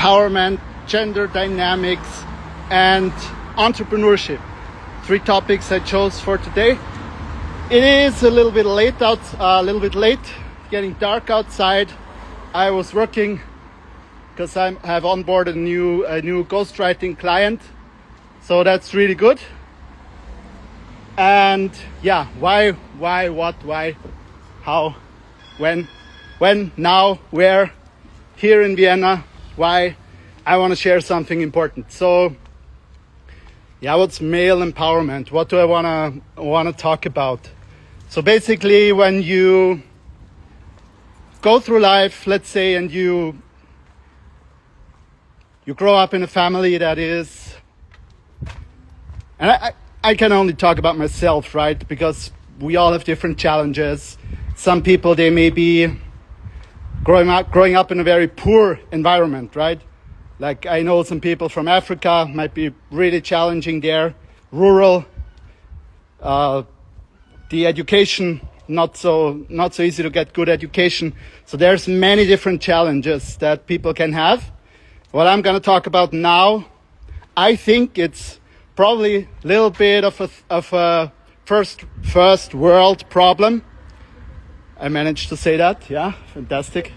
empowerment, gender dynamics, and entrepreneurship. 3 topics I chose for today. It is a little bit late, getting dark outside. I was working because I have onboarded a new ghostwriting client, so that's really good. And yeah, why, what, why, how, when, now, where, here in Vienna, why? I want to share something important. So yeah, what's male empowerment? What do I want to talk about? So basically, when you go through life, let's say, and you grow up in a family that is, and I can only talk about myself, right? Because we all have different challenges. Some people, they may be growing up in a very poor environment, right? Like I know some people from Africa, might be really challenging there, rural, the education, not so easy to get good education. So there's many different challenges that people can have. What I'm going to talk about now, I think it's probably a little bit of a first world problem. I managed to say that, yeah, fantastic.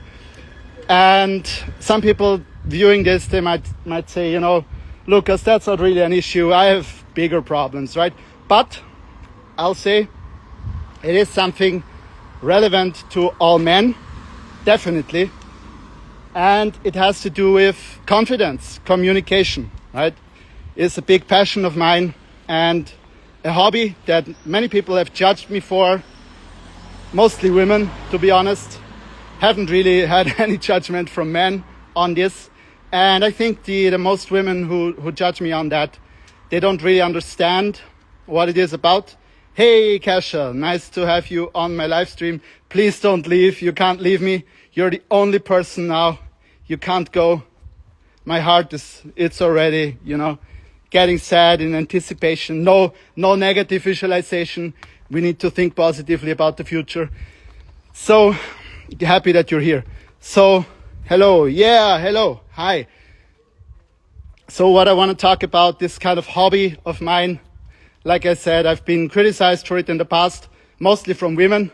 And some people viewing this, they might say, you know, Lucas, that's not really an issue. I have bigger problems, right? But I'll say it is something relevant to all men, definitely. And it has to do with confidence, communication, right? It's a big passion of mine and a hobby that many people have judged me for, mostly women, to be honest. Haven't really had any judgment from men on this. And I think the most women who judge me on that, they don't really understand what it is about. Hey, Kasia, nice to have you on my live stream. Please don't leave. You can't leave me. You're the only person now. You can't go. My heart it's already, getting sad in anticipation. No negative visualization. We need to think positively about the future. So happy that you're here. So hello. Yeah, hello. Hi. So what I want to talk about, this kind of hobby of mine. Like I said, I've been criticized for it in the past, mostly from women.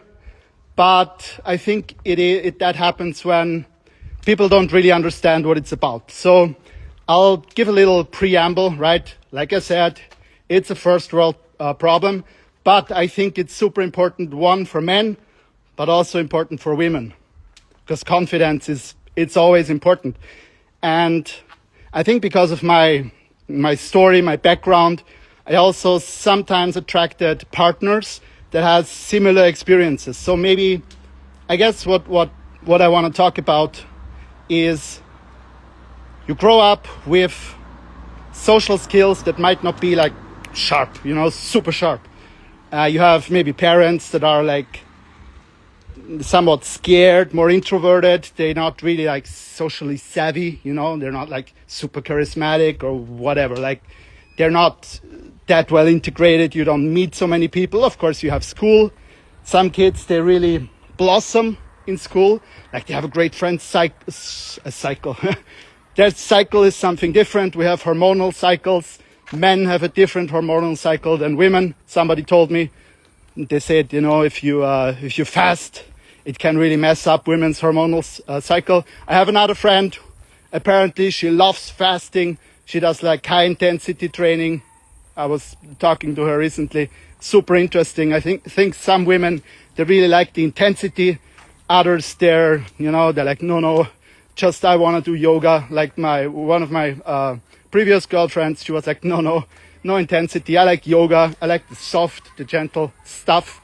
But I think that happens when people don't really understand what it's about. So I'll give a little preamble, right? Like I said, it's a first world problem. But I think it's super important, one, for men, but also important for women. Because confidence it's always important. And I think because of my story, my background, I also sometimes attracted partners that has similar experiences. So maybe, I guess what I want to talk about is you grow up with social skills that might not be like sharp, super sharp. You have maybe parents that are like somewhat scared, more introverted. They're not really like socially savvy, they're not like super charismatic or whatever. Like they're not that well integrated. You don't meet so many people. Of course, you have school. Some kids, they really blossom in school. Like they have a great friend cycle. Their cycle is something different. We have hormonal cycles. Men have a different hormonal cycle than women. Somebody told me. They said, if you fast, it can really mess up women's hormonal cycle. I have another friend. Apparently, she loves fasting. She does like high intensity training. I was talking to her recently. Super interesting. I think some women, they really like the intensity. Others, they're like, no, just I want to do yoga. Like one of my previous girlfriends, she was like, no intensity. I like yoga. I like the soft, the gentle stuff.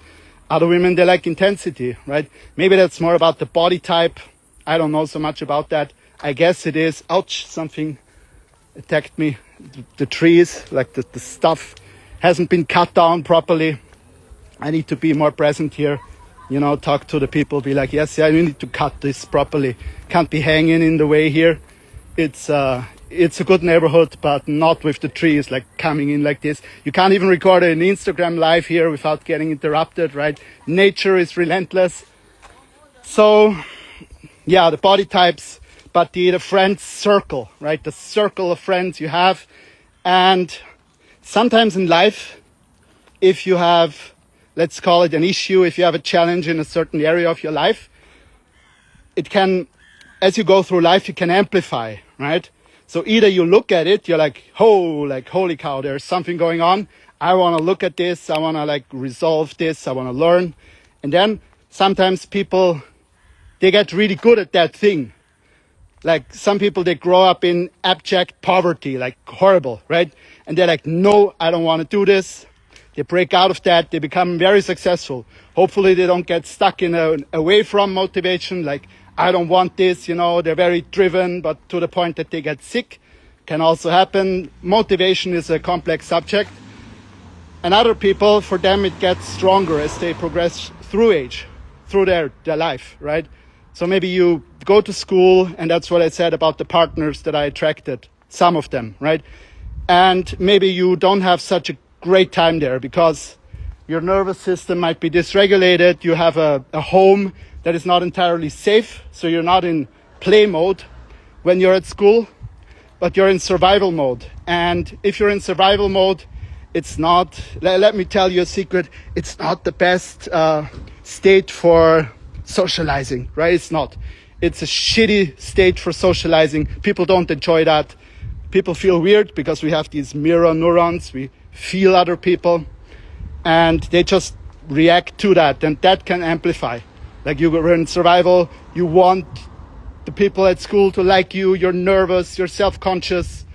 Other women, they like intensity, right? Maybe that's more about the body type. I don't know so much about that. I guess it is. Ouch, something attacked me. The trees, like the stuff hasn't been cut down properly. I need to be more present here, talk to the people, be like, yes, you need to cut this properly. Can't be hanging in the way here. It's a good neighborhood, but not with the trees like coming in like this. You can't even record an Instagram live here without getting interrupted, right? Nature is relentless. So yeah, the body types. but the friend circle, right? The circle of friends you have. And sometimes in life, if you have, let's call it an issue, if you have a challenge in a certain area of your life, it can, as you go through life, you can amplify, right? So either you look at it, you're like, holy cow, there's something going on. I want to look at this. I want to like resolve this. I want to learn. And then sometimes people, they get really good at that thing. Like some people, they grow up in abject poverty, like horrible, right? And they're like, no, I don't want to do this. They break out of that. They become very successful. Hopefully they don't get stuck in away from motivation. Like, I don't want this, they're very driven, but to the point that they get sick. Can also happen. Motivation is a complex subject. And other people, for them, it gets stronger as they progress through age, through their life, right? So maybe you go to school, and that's what I said about the partners that I attracted, some of them, right? And maybe you don't have such a great time there because your nervous system might be dysregulated. You have a home that is not entirely safe, so you're not in play mode when you're at school, but you're in survival mode. And if you're in survival mode, it's not, let me tell you a secret, it's not the best state for socializing, right? It's not. It's a shitty state for socializing. People don't enjoy that. People feel weird because we have these mirror neurons. We feel other people and they just react to that, and that can amplify. Like you were in survival, you want the people at school to like you, you're nervous, you're self-conscious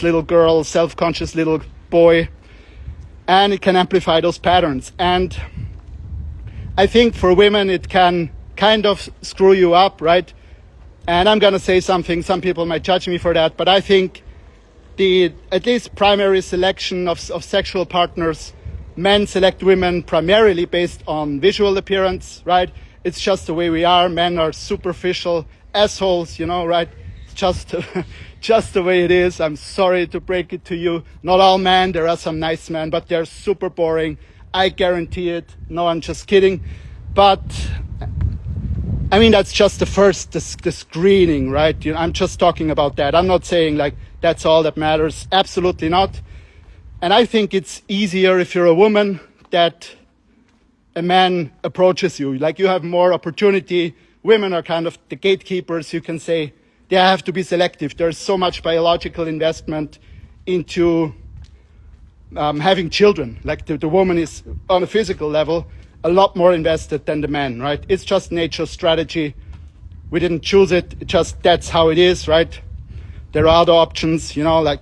little girl, self-conscious little boy, and it can amplify those patterns. And I think for women it can kind of screw you up, right? And I'm going to say something, some people might judge me for that, but I think the at least primary selection of sexual partners, men select women primarily based on visual appearance, right? It's just the way we are. Men are superficial assholes, right? It's just the way it is. I'm sorry to break it to you. Not all men, there are some nice men, but they're super boring. I guarantee it. No, I'm just kidding. But I mean, that's just the screening, right? I'm just talking about that. I'm not saying like that's all that matters. Absolutely not. And I think it's easier if you're a woman that a man approaches you. Like you have more opportunity. Women are kind of the gatekeepers. You can say they have to be selective. There's so much biological investment into having children. Like the woman is on a physical level a lot more invested than the man, right? It's just nature's strategy. We didn't choose it. It just that's how it is, right? There are other options, like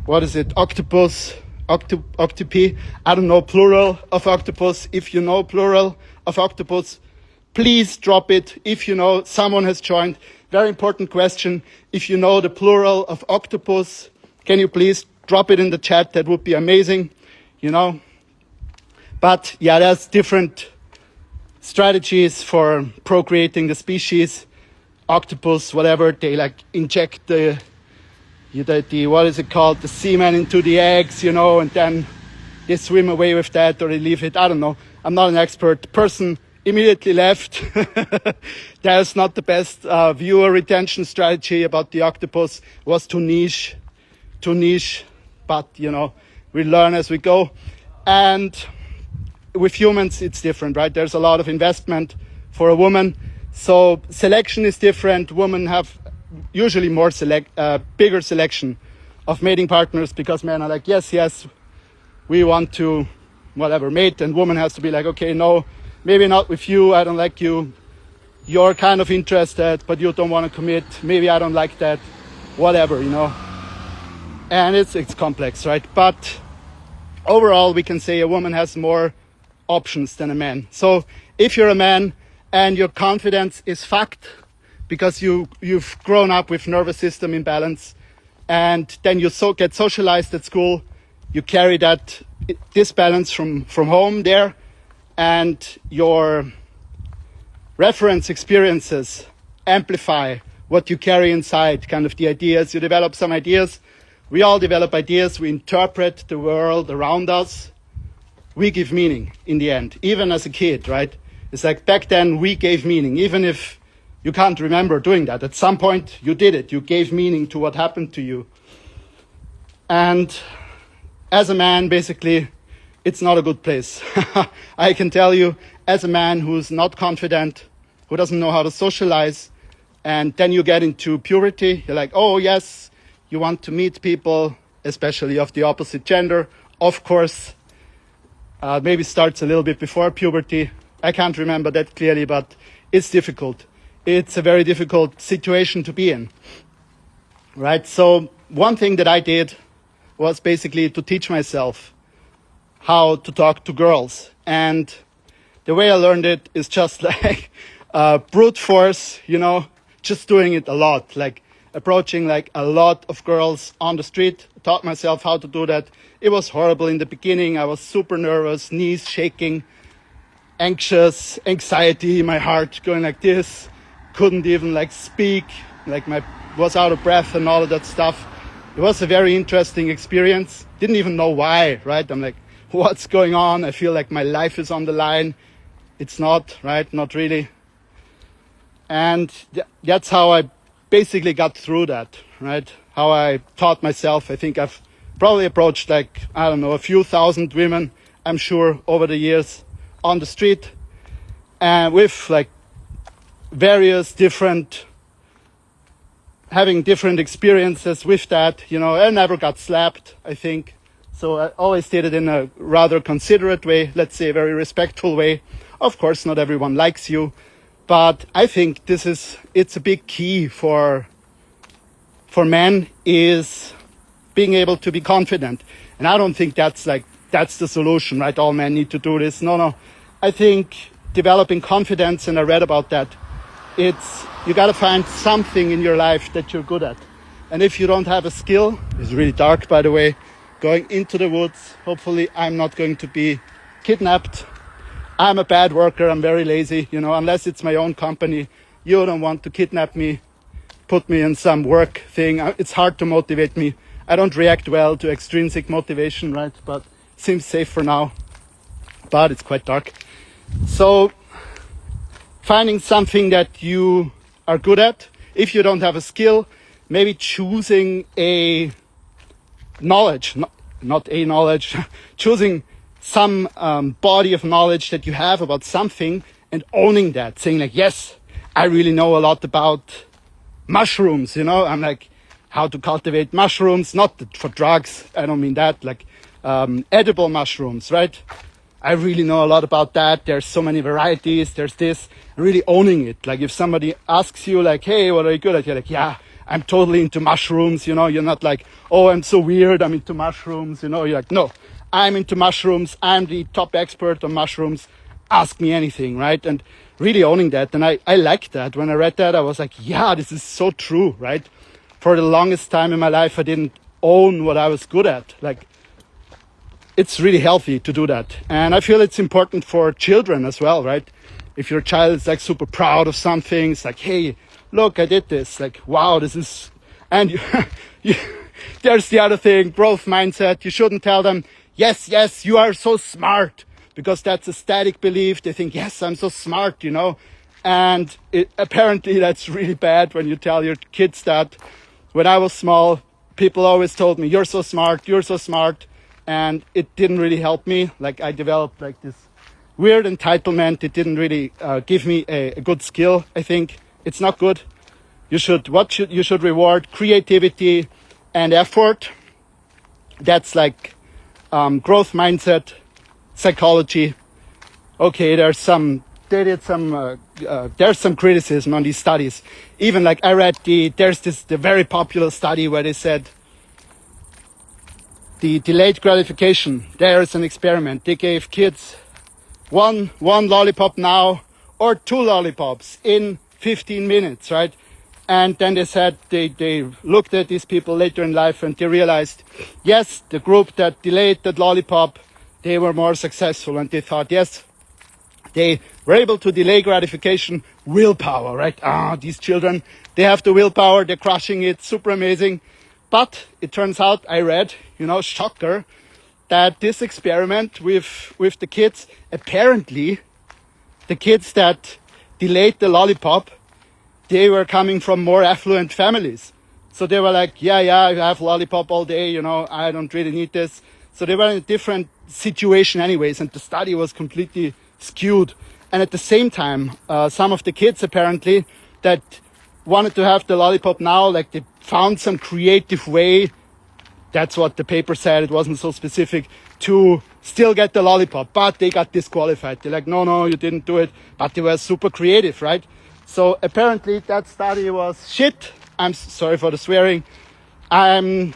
what is it? Octopus, octopi. I don't know plural of octopus. If you know plural of octopus, please drop it. If you know, someone has joined. Very important question. If you know the plural of octopus, can you please drop it in the chat? That would be amazing, But yeah, there's different strategies for procreating the species. Octopus, whatever, they like inject the what is it called, the semen into the eggs, and then they swim away with that or they leave it. I don't know. I'm not an expert. Person immediately left. That's not the best viewer retention strategy about the octopus. It was too niche, but we learn as we go. And with humans, it's different, right? There's a lot of investment for a woman. So selection is different. Women have usually more bigger selection of mating partners because men are like, yes, we want to, mate. And woman has to be like, okay, no, maybe not with you. I don't like you. You're kind of interested, but you don't want to commit. Maybe I don't like that. Whatever, And it's complex, right? But overall, we can say a woman has more options than a man. So if you're a man and your confidence is fucked because you've grown up with nervous system imbalance and then you get socialized at school, you carry that disbalance from home there, and your reference experiences amplify what you carry inside, kind of the ideas. You develop some ideas. We all develop ideas. We interpret the world around us. We give meaning in the end, even as a kid, right? It's like back then we gave meaning. Even if you can't remember doing that. At some point, you did it. You gave meaning to what happened to you. And as a man, basically, it's not a good place. I can tell you, as a man who's not confident, who doesn't know how to socialize, and then you get into puberty, you're like, oh yes, you want to meet people, especially of the opposite gender. Of course, maybe starts a little bit before puberty. I can't remember that clearly, but it's difficult. It's a very difficult situation to be in, right? So one thing that I did was basically to teach myself how to talk to girls. And the way I learned it is just like brute force, just doing it a lot, like approaching like a lot of girls on the street. Taught myself how to do that. It was horrible in the beginning. I was super nervous, knees shaking, anxious, anxiety in my heart going like this. Couldn't even like speak, like was out of breath and all of that stuff. It was a very interesting experience. Didn't even know why, right? I'm like, what's going on? I feel like my life is on the line. It's not, right? Not really. And that's how I basically got through that, right? How I taught myself. I think I've probably approached like, I don't know, a few thousand women, I'm sure, over the years on the street, and with like various different, having different experiences with that. I never got slapped, I think. So I always did it in a rather considerate way, let's say a very respectful way. Of course, not everyone likes you, but I think it's a big key for men is being able to be confident. And I don't think that's the solution, right? All men need to do this. No. I think developing confidence, and I read about that, you got to find something in your life that you're good at. And if you don't have a skill, it's really dark, by the way, going into the woods. Hopefully I'm not going to be kidnapped. I'm a bad worker. I'm very lazy, unless it's my own company. You don't want to kidnap me, put me in some work thing. It's hard to motivate me. I don't react well to extrinsic motivation, right? But it seems safe for now. But it's quite dark. So finding something that you are good at. If you don't have a skill, maybe choosing a knowledge, not a knowledge, choosing some body of knowledge that you have about something and owning that, saying like, yes, I really know a lot about mushrooms, I'm like, how to cultivate mushrooms, not for drugs, I don't mean that, like edible mushrooms, right? I really know a lot about that. There's so many varieties, there's this, really owning it. Like if somebody asks you like, hey, what are you good at? You're like, yeah, I'm totally into mushrooms, you're not like, oh, I'm so weird, I'm into mushrooms, you're like, no, I'm into mushrooms, I'm the top expert on mushrooms, ask me anything, right? And really owning that. And I like that. When I read that, I was like, yeah, this is so true, right? For the longest time in my life, I didn't own what I was good at. Like, it's really healthy to do that. And I feel it's important for children as well, right? If your child is like super proud of something, it's like, hey, look, I did this. Like, wow, this is, and there's the other thing, growth mindset. You shouldn't tell them, yes, you are so smart, because that's a static belief. They think, yes, I'm so smart, and apparently that's really bad when you tell your kids that. When I was small, people always told me, you're so smart. And it didn't really help me. Like I developed like this weird entitlement. It didn't really give me a good skill. I think it's not good. You should reward creativity and effort. That's like growth mindset, psychology. Okay, there's some criticism on these studies. Even like I read the very popular study where they said the delayed gratification. There is an experiment. They gave kids one lollipop now or 2 lollipops in 15 minutes, right? And then they said they looked at these people later in life and they realized, yes, the group that delayed that lollipop, they were more successful. And they thought, yes, they were able to delay gratification, willpower, right? These children, they have the willpower, they're crushing it, super amazing. But it turns out, I read, shocker, that this experiment with the kids, apparently the kids that delayed the lollipop, they were coming from more affluent families. So they were like, yeah, I have lollipop all day, you know, I don't really need this. So they were in a different situation anyways, and the study was completely skewed. And at the same time, some of the kids apparently that wanted to have the lollipop now, like they found some creative way, that's what the paper said, it wasn't so specific, to still get the lollipop, but they got disqualified. They're like, no, you didn't do it, but they were super creative, right? So apparently that study was shit. I'm sorry for the swearing. I'm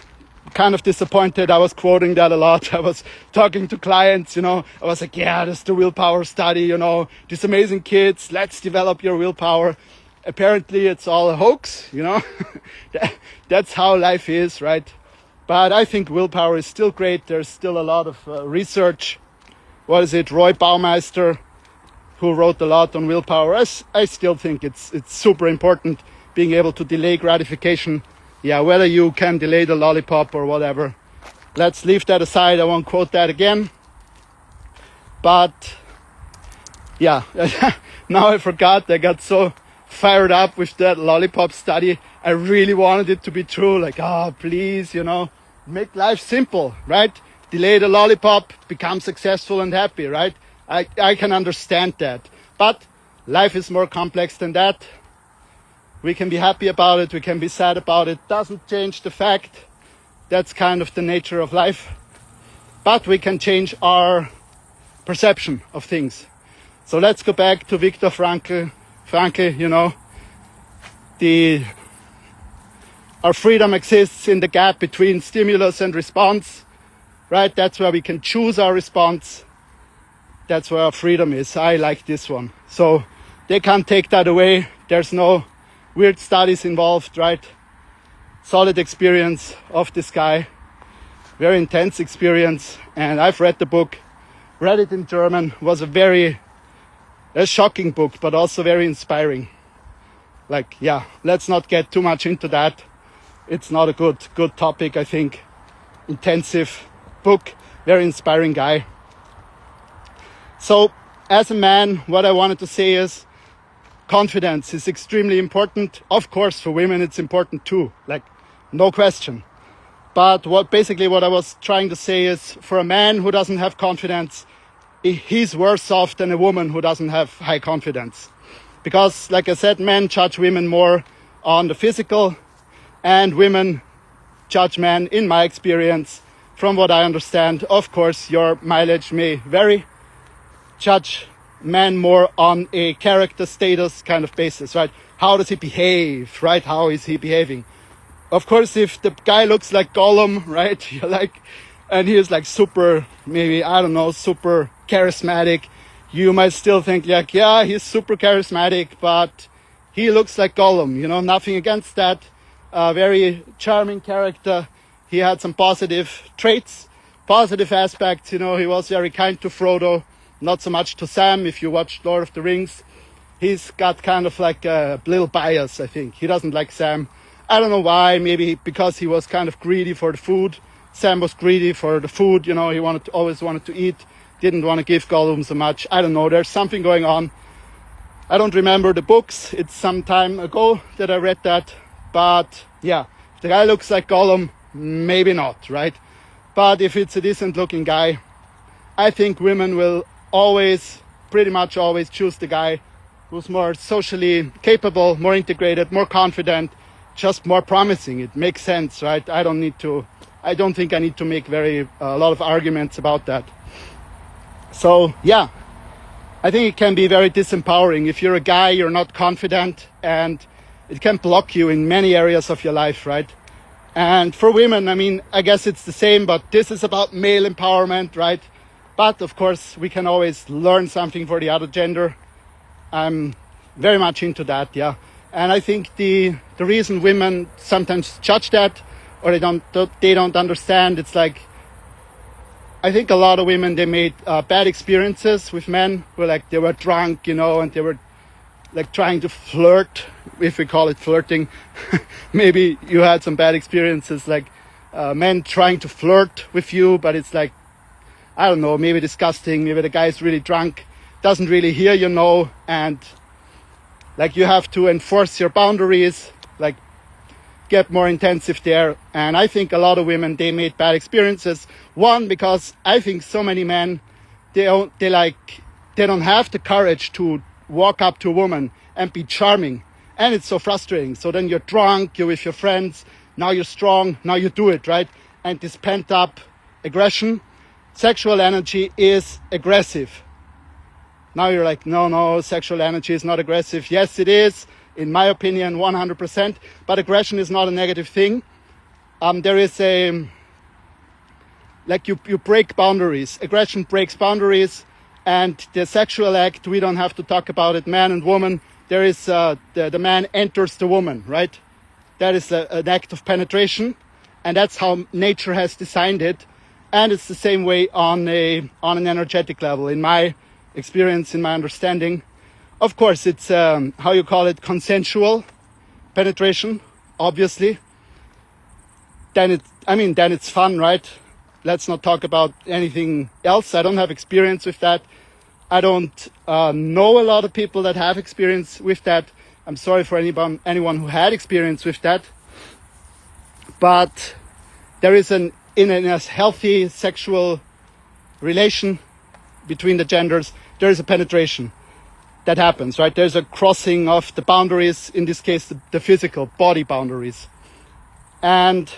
kind of disappointed. I was quoting that a lot. I was talking to clients, you know, I was like, yeah, this is the willpower study, you know, these amazing kids, let's develop your willpower. Apparently it's all a hoax, you know. That's how life is, right? But I think willpower is still great. There's still a lot of research. What is it? Roy Baumeister, who wrote a lot on willpower. I still think it's super important, being able to delay gratification. Yeah, whether you can delay the lollipop or whatever. Let's leave that aside. I won't quote that again. But yeah, now I forgot. I got so fired up with that lollipop study. I really wanted it to be true. Like, please, you know, make life simple, right? Delay the lollipop, become successful and happy, right? I can understand that. But life is more complex than that. We can be happy about it, we can be sad about it. Doesn't change the fact. That's kind of the nature of life. But we can change our perception of things. So let's go back to Viktor Frankl. Frankl, you know, our freedom exists in the gap between stimulus and response, right? That's where we can choose our response. That's where our freedom is. I like this one. So they can't take that away. There's no weird studies involved, right? Solid experience of this guy. Very intense experience. And I've read the book, read it in German, was a shocking book, but also very inspiring. Like, yeah, let's not get too much into that. It's not a good topic, I think. Intensive book, very inspiring guy. So, as a man, what I wanted to say is confidence is extremely important. Of course, for women, it's important too, like, no question. But what I was trying to say is, for a man who doesn't have confidence, he's worse off than a woman who doesn't have high confidence. Because, like I said, men judge women more on the physical, and women judge men, in my experience, from what I understand. Of course, your mileage may vary. Judge men more on a character status kind of basis, right? How does he behave, right? How is he behaving? Of course, if the guy looks like Gollum, right? You're like, and he is like super, maybe, I don't know, super charismatic. You might still think like, yeah, he's super charismatic, but he looks like Gollum, you know, nothing against that. Very charming character. He had some positive traits, positive aspects, you know, he was very kind to Frodo, not so much to Sam. If you watch Lord of the Rings, he's got kind of like a little bias, I think. He doesn't like Sam. I don't know why, maybe because he was kind of greedy for the food. Sam was greedy for the food, you know, he always wanted to eat, didn't want to give Gollum so much. I don't know, there's something going on. I don't remember the books, it's some time ago that I read that. But yeah, if the guy looks like Gollum, maybe not, right? But if it's a decent looking guy, I think women will pretty much always choose the guy who's more socially capable, more integrated, more confident, just more promising. It makes sense, right? I don't think I need to make a lot of arguments about that. So yeah, I think it can be very disempowering. If you're a guy, you're not confident, and it can block you in many areas of your life, right? And for women, I mean, I guess it's the same, but this is about male empowerment, right? But of course, we can always learn something for the other gender. I'm very much into that, yeah. And I think the reason women sometimes judge that, or they don't understand, it's like, I think a lot of women, they made bad experiences with men where like they were drunk, you know, and they were like trying to flirt, if we call it flirting. Maybe you had some bad experiences, like men trying to flirt with you, but it's like, I don't know, maybe disgusting. Maybe the guy's really drunk, doesn't really hear you know, and Like you have to enforce your boundaries, like get more intensive there. And I think a lot of women, they made bad experiences. One, because I think so many men, they don't have the courage to walk up to a woman and be charming. And it's so frustrating. So then you're drunk, you're with your friends, now you're strong, now you do it, right? And this pent up aggression, sexual energy is aggressive. Now you're like, no, sexual energy is not aggressive. Yes, it is, in my opinion, 100%. But aggression is not a negative thing. There is you break boundaries. Aggression breaks boundaries. And the sexual act, we don't have to talk about it, man and woman. There is, the man enters the woman, right? That is an act of penetration. And that's how nature has designed it. And it's the same way on an energetic level. In my experience, in my understanding, of course, it's how you call it, consensual penetration, obviously. Then it's fun, right? Let's not talk about anything else. I don't have experience with that. I don't know a lot of people that have experience with that. I'm sorry for anyone who had experience with that. But there is in a healthy sexual relation between the genders, there is a penetration that happens, right? There's a crossing of the boundaries, in this case, the physical body boundaries. And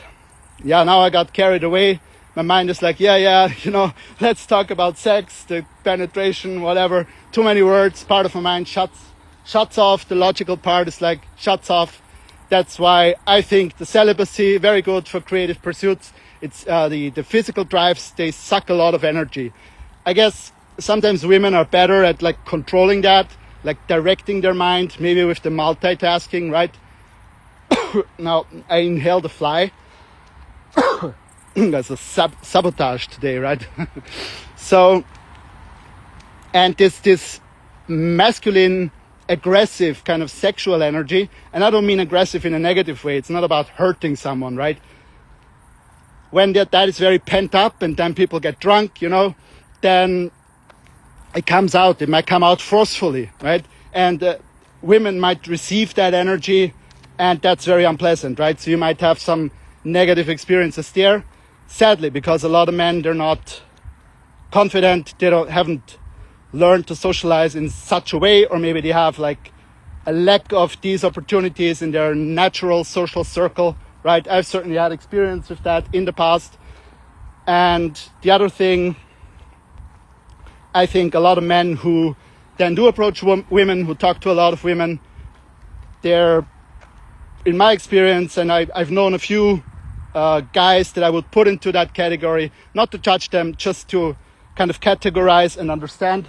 yeah, now I got carried away. My mind is like, let's talk about sex, the penetration, whatever. Too many words, part of my mind shuts off. The logical part is like, shuts off. That's why I think the celibacy, very good for creative pursuits. It's the physical drives, they suck a lot of energy. I guess sometimes women are better at like controlling that, like directing their mind, maybe with the multitasking, right? Now, I inhaled a fly. That's a sabotage today, right? So, and this masculine, aggressive kind of sexual energy, and I don't mean aggressive in a negative way. It's not about hurting someone, right? When that is very pent up and then people get drunk, then it comes out. It might come out forcefully, right? And women might receive that energy, and that's very unpleasant, right? So you might have some negative experiences there, sadly, because a lot of men, they're not confident, they haven't learned to socialize in such a way, or maybe they have like a lack of these opportunities in their natural social circle, right? I've certainly had experience with that in the past. And the other thing, I think a lot of men who then do approach women, who talk to a lot of women, they're, in my experience, and I've known a few guys that I would put into that category, not to judge them, just to kind of categorize and understand.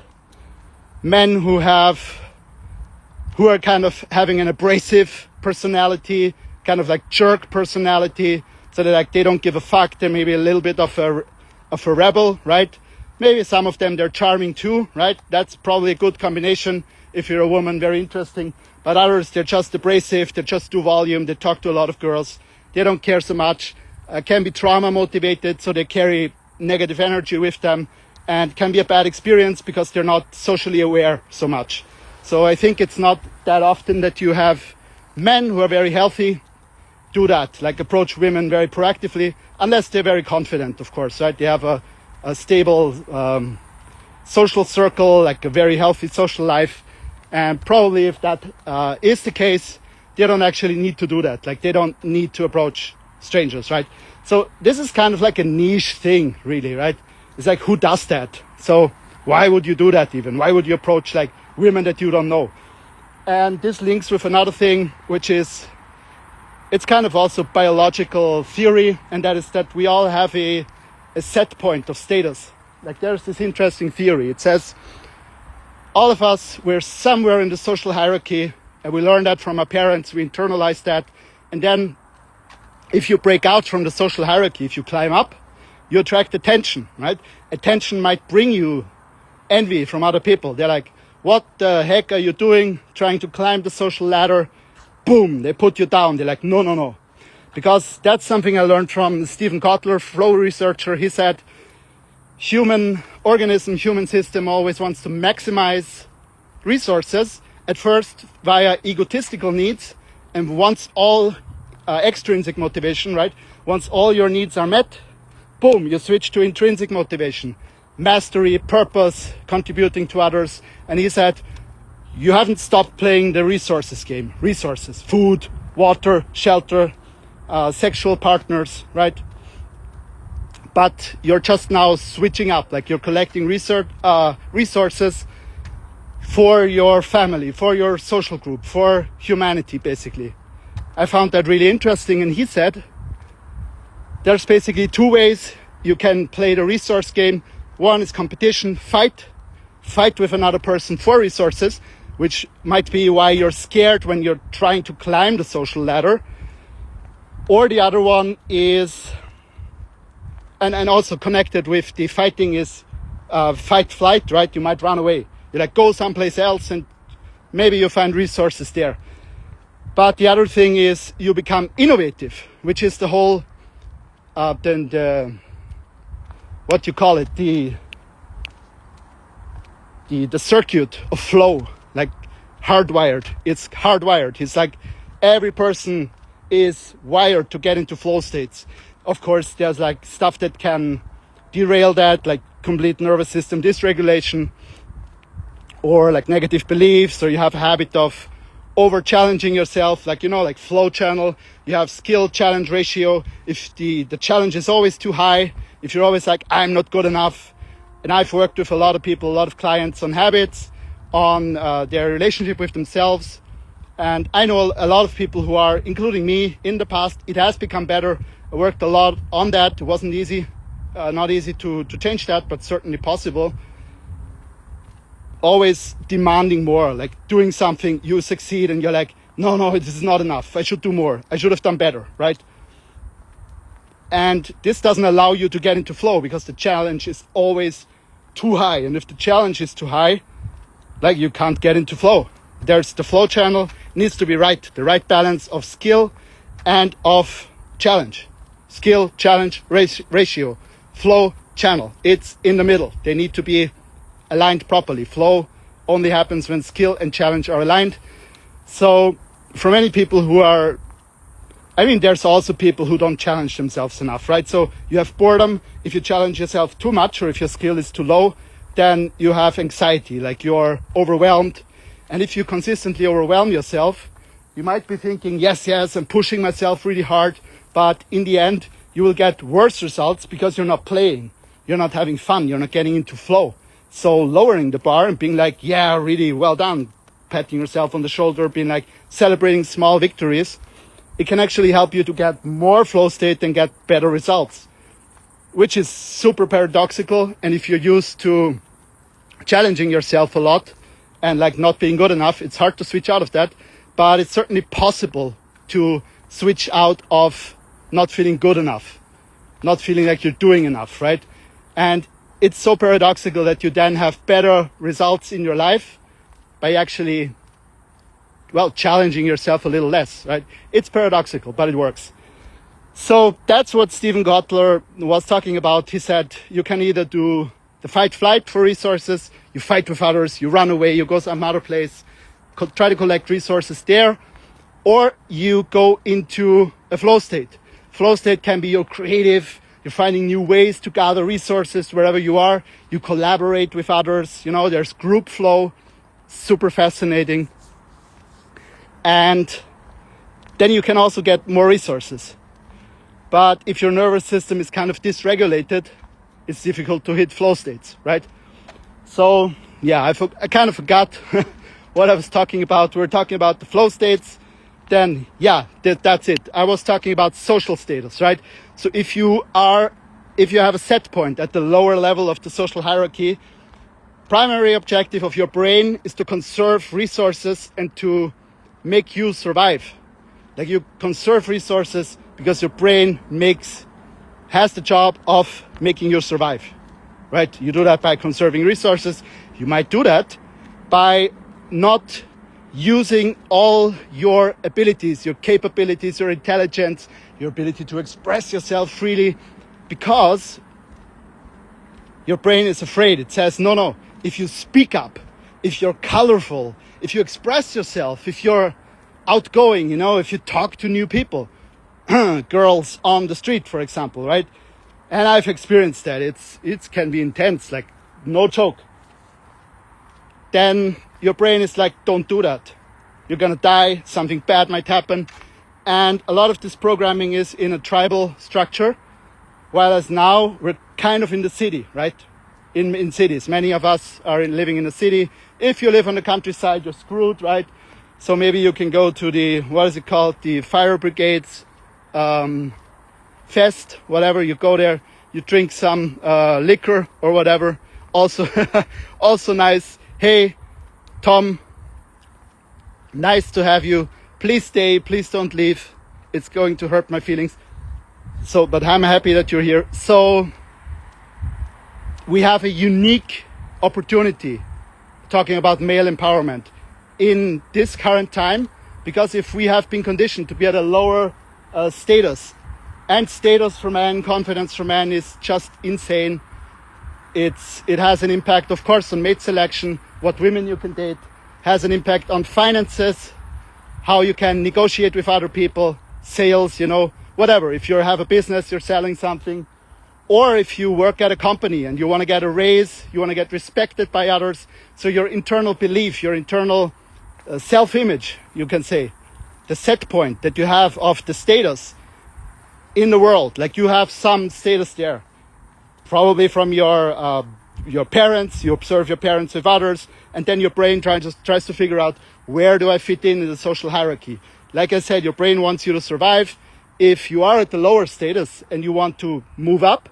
Men who are kind of having an abrasive personality, kind of like jerk personality, so that they don't give a fuck. They're maybe a little bit of a rebel, right? Maybe some of them, they're charming too, right? That's probably a good combination if you're a woman, very interesting. But others, they're just abrasive, they just do volume, they talk to a lot of girls, they don't care so much, can be trauma motivated, so they carry negative energy with them, and can be a bad experience because they're not socially aware so much. So I think it's not that often that you have men who are very healthy do that, like approach women very proactively, unless they're very confident, of course, right? They have a stable social circle, like a very healthy social life. And probably if that is the case, they don't actually need to do that. Like they don't need to approach strangers, right? So this is kind of like a niche thing, really, right? It's like, who does that? So why would you do that even? Why would you approach like women that you don't know? And this links with another thing, which is, it's kind of also biological theory, and that is that we all have a set point of status. Like there's this interesting theory. It says, all of us, we're somewhere in the social hierarchy, and we learn that from our parents, we internalize that. And then if you break out from the social hierarchy, if you climb up, you attract attention, right? Attention might bring you envy from other people. They're like, what the heck are you doing trying to climb the social ladder? Boom, they put you down. They're like, no. Because that's something I learned from Stephen Kotler, flow researcher. He said, human organism, human system always wants to maximize resources at first via egotistical needs, and once all extrinsic motivation, right? Once all your needs are met, boom, you switch to intrinsic motivation, mastery, purpose, contributing to others. And he said, you haven't stopped playing the resources game. Resources, food, water, shelter, sexual partners, right? But you're just now switching up, like you're collecting resources for your family, for your social group, for humanity, basically. I found that really interesting. And he said, there's basically two ways you can play the resource game. One is competition, fight with another person for resources, which might be why you're scared when you're trying to climb the social ladder. Or the other one is, and also connected with the fighting, is fight, flight, right? You might run away. You like go someplace else and maybe you find resources there. But the other thing is you become innovative, which is the whole, what you call it, the circuit of flow, like hardwired. It's hardwired. It's like every person is wired to get into flow states. Of course, there's like stuff that can derail that, like complete nervous system dysregulation, or like negative beliefs, or you have a habit of over challenging yourself, like, you know, like flow channel. You have skill challenge ratio. If the challenge is always too high, if you're always like, I'm not good enough. And I've worked with a lot of people, a lot of clients on habits, on their relationship with themselves. And I know a lot of people who are, including me in the past, it has become better. I worked a lot on that. It wasn't easy, not easy to change that, but certainly possible. Always demanding more, like doing something, you succeed and you're like, no, this is not enough. I should do more. I should have done better, right? And this doesn't allow you to get into flow because the challenge is always too high. And if the challenge is too high, like you can't get into flow. There's the flow channel, needs to be right, the right balance of skill and of challenge. Skill, challenge, ratio, flow, channel. It's in the middle. They need to be aligned properly. Flow only happens when skill and challenge are aligned. So for many people who are, there's also people who don't challenge themselves enough, right? So you have boredom. If you challenge yourself too much, or if your skill is too low, then you have anxiety, like you're overwhelmed. And if you consistently overwhelm yourself, you might be thinking, yes, I'm pushing myself really hard. But in the end, you will get worse results because you're not playing. You're not having fun. You're not getting into flow. So lowering the bar and being like, yeah, really well done, patting yourself on the shoulder, being like celebrating small victories, it can actually help you to get more flow state and get better results, which is super paradoxical. And if you're used to challenging yourself a lot and like not being good enough, it's hard to switch out of that. But it's certainly possible to switch out of not feeling good enough, not feeling like you're doing enough, right? And it's so paradoxical that you then have better results in your life by actually, challenging yourself a little less, right? It's paradoxical, but it works. So that's what Stephen Kotler was talking about. He said, you can either do the fight-flight for resources, you fight with others, you run away, you go some other place, try to collect resources there, or you go into a flow state. Flow state can be your creative. You're finding new ways to gather resources wherever you are. You collaborate with others. You know, there's group flow, super fascinating. And then you can also get more resources. But if your nervous system is kind of dysregulated, it's difficult to hit flow states, right? So, I kind of forgot what I was talking about. We were talking about the flow states. Then, that's it. I was talking about social status, right? So if you have a set point at the lower level of the social hierarchy, primary objective of your brain is to conserve resources and to make you survive. Like you conserve resources because your brain has the job of making you survive, right? You do that by conserving resources. You might do that by not using all your abilities, your capabilities, your intelligence, your ability to express yourself freely, because your brain is afraid. It says, no, if you speak up, if you're colorful, if you express yourself, if you're outgoing, if you talk to new people, girls on the street, for example, right? And I've experienced that. It can be intense, like no joke. Then your brain is like, don't do that. You're gonna die, something bad might happen. And a lot of this programming is in a tribal structure, whereas now we're kind of in the city, right? In cities. Many of us are living in the city. If you live on the countryside, you're screwed, right? So maybe you can go to the, what is it called? The fire brigades fest, whatever. You go there, you drink some liquor or whatever. Also, also nice. Hey, Tom, nice to have you. Please stay, please don't leave. It's going to hurt my feelings. So, but I'm happy that you're here. So, we have a unique opportunity talking about male empowerment in this current time, because if we have been conditioned to be at a lower status, and status for men, confidence for men is just insane. It has an impact, of course, on mate selection, what women you can date, has an impact on finances, how you can negotiate with other people, sales, whatever. If you have a business, you're selling something, or if you work at a company and you want to get a raise, you want to get respected by others. So your internal belief, your internal self-image, you can say, the set point that you have of the status in the world, like you have some status there, probably from your parents. You observe your parents with others, and then your brain tries to figure out, where do I fit in the social hierarchy? Like I said, your brain wants you to survive. If you are at the lower status and you want to move up,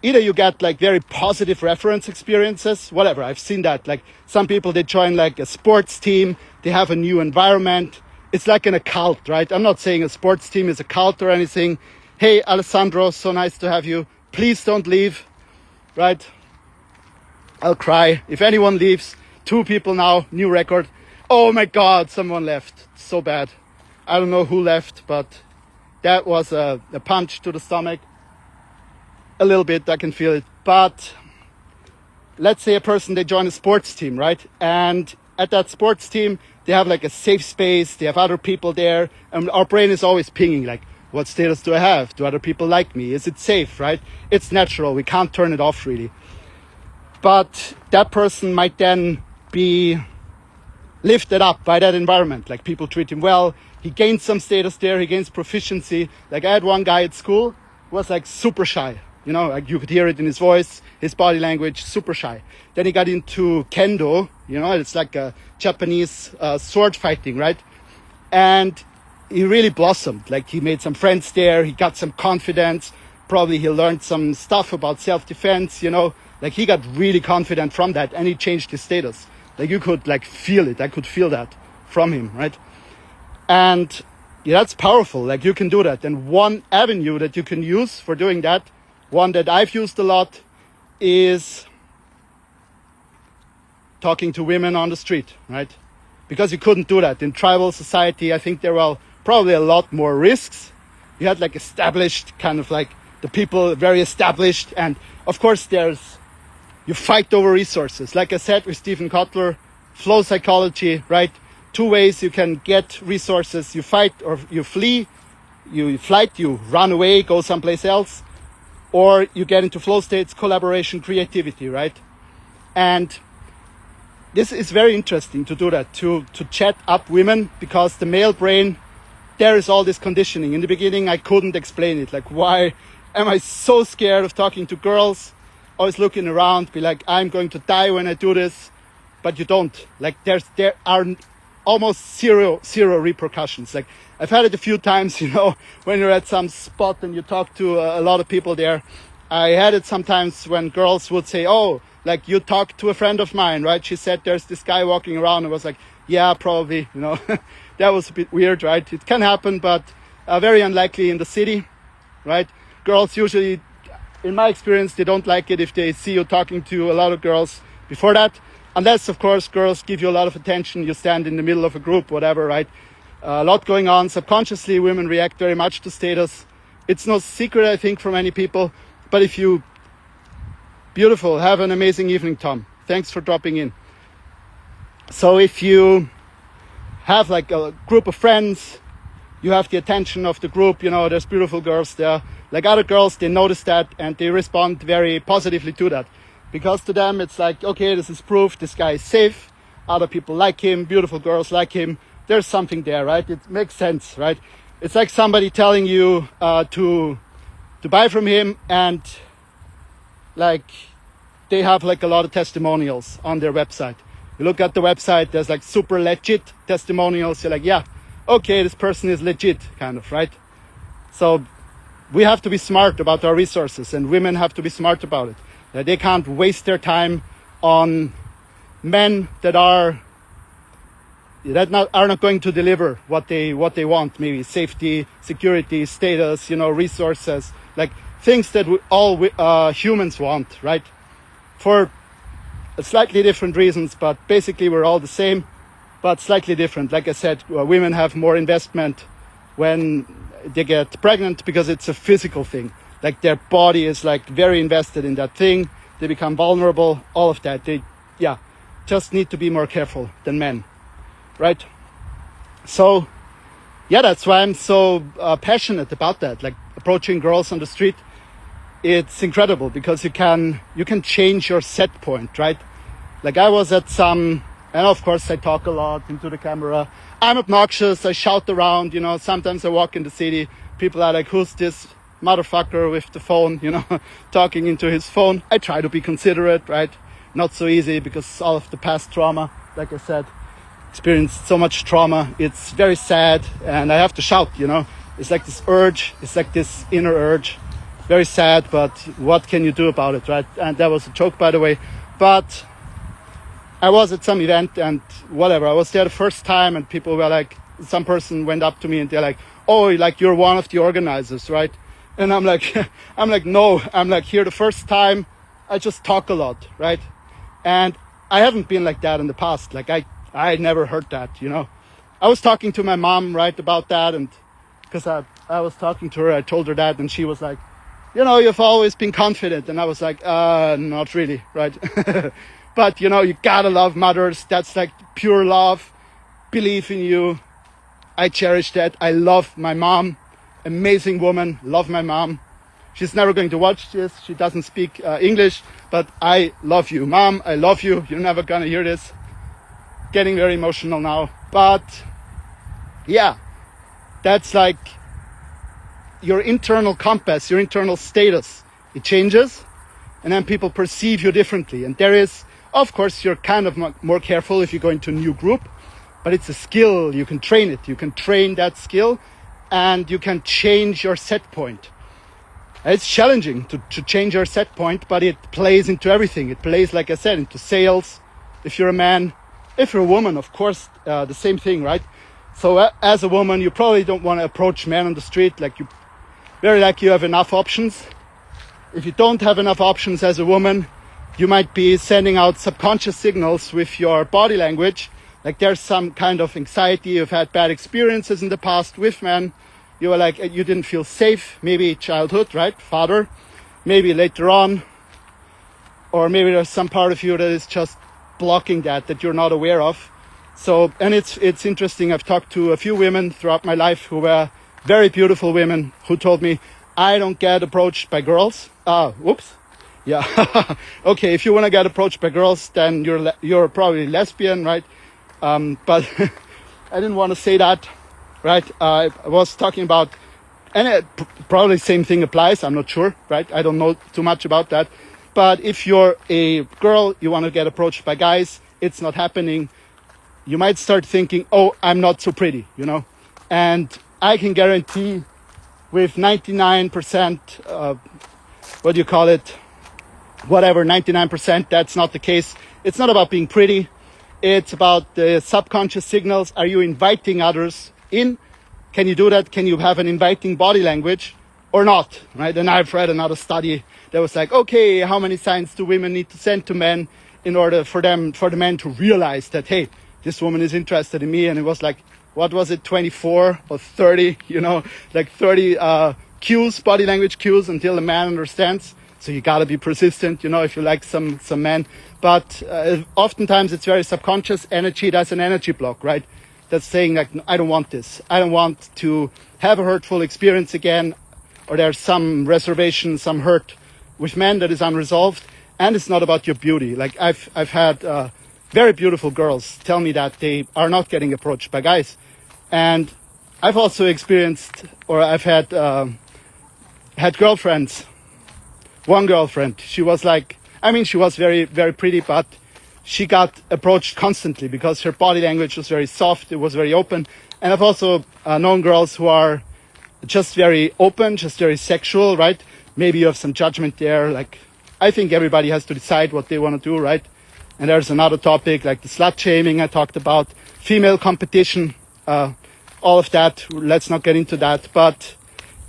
either you get like very positive reference experiences, whatever. I've seen that. Like some people, they join like a sports team, they have a new environment. It's like in a cult, right? I'm not saying a sports team is a cult or anything. Hey, Alessandro, so nice to have you. Please don't leave, right? I'll cry if anyone leaves. 2 people now, new record. Oh my God, someone left. So bad. I don't know who left, but that was a punch to the stomach. A little bit, I can feel it. But let's say a person, they join a sports team, right? And at that sports team, they have like a safe space. They have other people there. And our brain is always pinging like, what status do I have? Do other people like me? Is it safe, right? It's natural. We can't turn it off really. But that person might then be lifted up by that environment. Like people treat him well. He gains some status there. He gains proficiency. Like I had one guy at school who was like super shy. Like you could hear it in his voice, his body language, super shy. Then he got into kendo. It's like a Japanese sword fighting, right? And he really blossomed. Like he made some friends there. He got some confidence. Probably he learned some stuff about self-defense, Like he got really confident from that, and he changed his status. Like you could like feel it. I could feel that from him, right? And yeah, that's powerful. Like you can do that. And one avenue that you can use for doing that, one that I've used a lot, is talking to women on the street, right? Because you couldn't do that in tribal society. I think there were probably a lot more risks. You had like established, kind of like the people very established, and of course you fight over resources. Like I said with Stephen Kotler, flow psychology, right? 2 ways you can get resources. You fight or you flee, you flight, you run away, go someplace else, or you get into flow states, collaboration, creativity, right? And this is very interesting to do that, to chat up women, because the male brain, there is all this conditioning. In the beginning, I couldn't explain it. Like, why am I so scared of talking to girls? Always looking around, be like, I'm going to die when I do this. But you don't. Like, there are almost zero repercussions. Like, I've had it a few times, when you're at some spot and you talk to a lot of people there. I had it sometimes when girls would say, oh, like you talked to a friend of mine, right? She said there's this guy walking around. I was like, yeah, probably, That was a bit weird, right? It can happen, but very unlikely in the city, right? Girls usually, in my experience, they don't like it if they see you talking to a lot of girls before that. Unless, of course, girls give you a lot of attention. You stand in the middle of a group, whatever, right? A lot going on. Subconsciously, women react very much to status. It's no secret, I think, for many people. But if you... Beautiful. Have an amazing evening, Tom. Thanks for dropping in. So if you have like a group of friends, you have the attention of the group, there's beautiful girls there. Like other girls, they notice that and they respond very positively to that. Because to them, it's like, okay, this is proof this guy is safe. Other people like him, beautiful girls like him. There's something there, right? It makes sense, right? It's like somebody telling you to buy from him, and like they have like a lot of testimonials on their website. You look at the website, there's like super legit testimonials. You're like, yeah, okay, this person is legit, kind of, right? So we have to be smart about our resources, and women have to be smart about it. They can't waste their time on men that are not going to deliver what they want. Maybe safety, security, status, resources, like things that all humans want, right? For slightly different reasons, but basically we're all the same, but slightly different. Like I said, women have more investment when they get pregnant because it's a physical thing. Like their body is like very invested in that thing. They become vulnerable, all of that. They just need to be more careful than men, right? So that's why I'm so passionate about that. Like approaching girls on the street, it's incredible because you can change your set point, right? Like I was at some, and of course I talk a lot into the camera. I'm obnoxious, I shout around, sometimes I walk in the city, people are like, who's this motherfucker with the phone, talking into his phone. I try to be considerate, right? Not so easy because all of the past trauma, like I said, experienced so much trauma. It's very sad and I have to shout, It's like this urge, it's like this inner urge. Very sad, but what can you do about it, right? And that was a joke, by the way. But I was at some event and whatever. I was there the first time and people were like, some person went up to me and they're like, oh, like you're one of the organizers, right? And I'm like, no, I'm like here the first time. I just talk a lot, right? And I haven't been like that in the past. Like I never heard that, I was talking to my mom, right, about that. And because I was talking to her, I told her that and she was like, you've always been confident. And I was like, not really, right? But, you gotta love mothers. That's like pure love, believe in you. I cherish that. I love my mom, amazing woman, love my mom. She's never going to watch this. She doesn't speak English, but I love you. Mom, I love you. You're never gonna hear this. Getting very emotional now. But yeah, that's like your internal compass, your internal status. It changes and then people perceive you differently. And there is, of course, you're kind of more careful if you go into a new group, but it's a skill. You can train it. You can train that skill and you can change your set point. It's challenging to change your set point, but it plays into everything. It plays, like I said, into sales. If you're a man, if you're a woman, of course, the same thing, right? So as a woman, you probably don't want to approach men on the street. Like you have enough options. If you don't have enough options as a woman, you might be sending out subconscious signals with your body language. Like there's some kind of anxiety. You've had bad experiences in the past with men. You were like, you didn't feel safe, maybe childhood, right? Father, maybe later on, or maybe there's some part of you that is just blocking that you're not aware of. So, and it's interesting. I've talked to a few women throughout my life who were very beautiful women who told me, I don't get approached by girls. Whoops. Yeah. Okay. If you want to get approached by girls, then you're probably lesbian, right? But I didn't want to say that. Right, I was talking about, and probably same thing applies, I'm not sure, right? I don't know too much about that. But if you're a girl, you want to get approached by guys, it's not happening. You might start thinking, oh, I'm not so pretty, And I can guarantee with 99%, 99%, that's not the case. It's not about being pretty. It's about the subconscious signals. Are you inviting others in? Can you do that? Can you have an inviting body language or not, right? And I've read another study that was like, okay, how many signs do women need to send to men in order for the men to realize that, hey, this woman is interested in me? And it was like, what was it, 24 or 30, like 30 cues, body language cues until the man understands. So you gotta be persistent, if you like some men. But oftentimes it's very subconscious energy. That's an energy block, right? That's saying like, I don't want this. I don't want to have a hurtful experience again, or there's some reservation, some hurt with men that is unresolved. And it's not about your beauty. Like I've had very beautiful girls tell me that they are not getting approached by guys. And I've also experienced, or I've had girlfriends. One girlfriend, she was she was very, very pretty, but she got approached constantly because her body language was very soft. It was very open. And I've also known girls who are just very open, just very sexual, right? Maybe you have some judgment there. Like, I think everybody has to decide what they want to do, right? And there's another topic like the slut shaming I talked about, female competition, all of that. Let's not get into that. But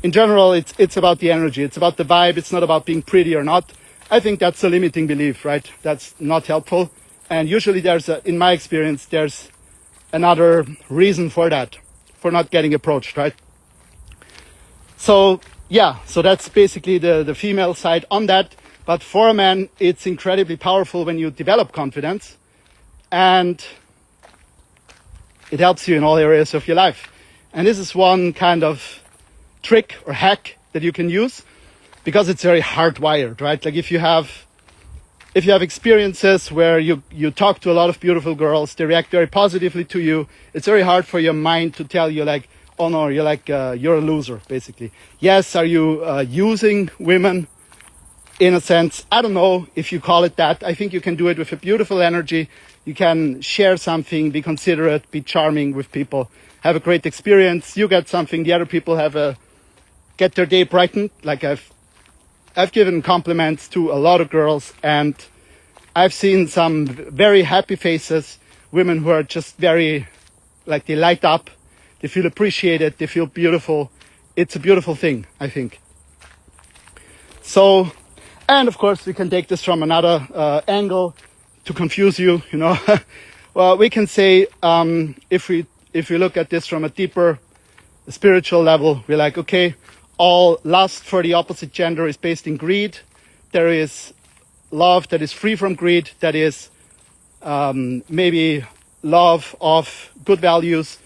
in general, it's about the energy. It's about the vibe. It's not about being pretty or not. I think that's a limiting belief, right? That's not helpful. And usually in my experience, there's another reason for that, for not getting approached, right? So that's basically the female side on that. But for a man, it's incredibly powerful when you develop confidence, and it helps you in all areas of your life. And this is one kind of trick or hack that you can use because it's very hardwired, right? Like if you have experiences where you talk to a lot of beautiful girls, they react very positively to you, it's very hard for your mind to tell you like, oh no, you're a loser, basically. Yes, are you using women in a sense? I don't know if you call it that. I think you can do it with a beautiful energy. You can share something, be considerate, be charming with people, have a great experience. You get something, the other people get their day brightened. Like I've given compliments to a lot of girls, and I've seen some very happy faces, women who are just very, like they light up, they feel appreciated, they feel beautiful. It's a beautiful thing, I think. So, and of course we can take this from another angle to confuse you, Well, we can say, if we look at this from a deeper spiritual level, we're like, okay, all lust for the opposite gender is based in greed. There is love that is free from greed, that is maybe love of good values,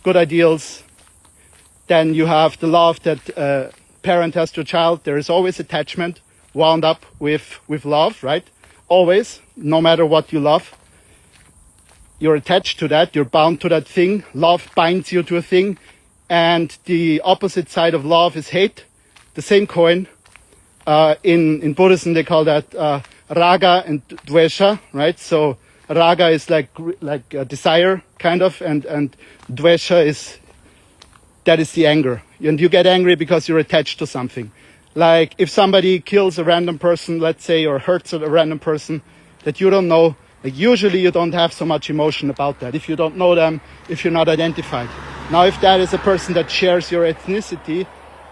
good ideals. Then you have the love that a parent has to a child. There is always attachment wound up with love, right? Always, no matter what you love. You're attached to that, you're bound to that thing. Love binds you to a thing. And the opposite side of love is hate, the same coin. In Buddhism, they call that raga and dvesha, right? So raga is like a desire, kind of, and dvesha is the anger. And you get angry because you're attached to something. Like if somebody kills a random person, let's say, or hurts a random person that you don't know, like usually you don't have so much emotion about that if you don't know them, if you're not identified. Now, if that is a person that shares your ethnicity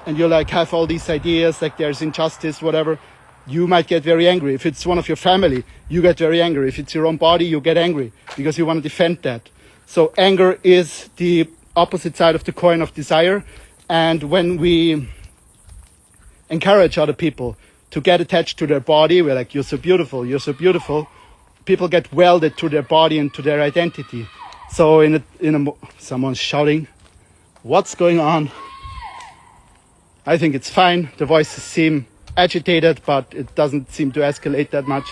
and you like have all these ideas, like there's injustice, whatever, you might get very angry. If it's one of your family, you get very angry. If it's your own body, you get angry because you want to defend that. So anger is the opposite side of the coin of desire. And when we encourage other people to get attached to their body, we're like, you're so beautiful, you're so beautiful. People get welded to their body and to their identity. So someone's shouting, what's going on? I think it's fine. The voices seem agitated, but it doesn't seem to escalate that much.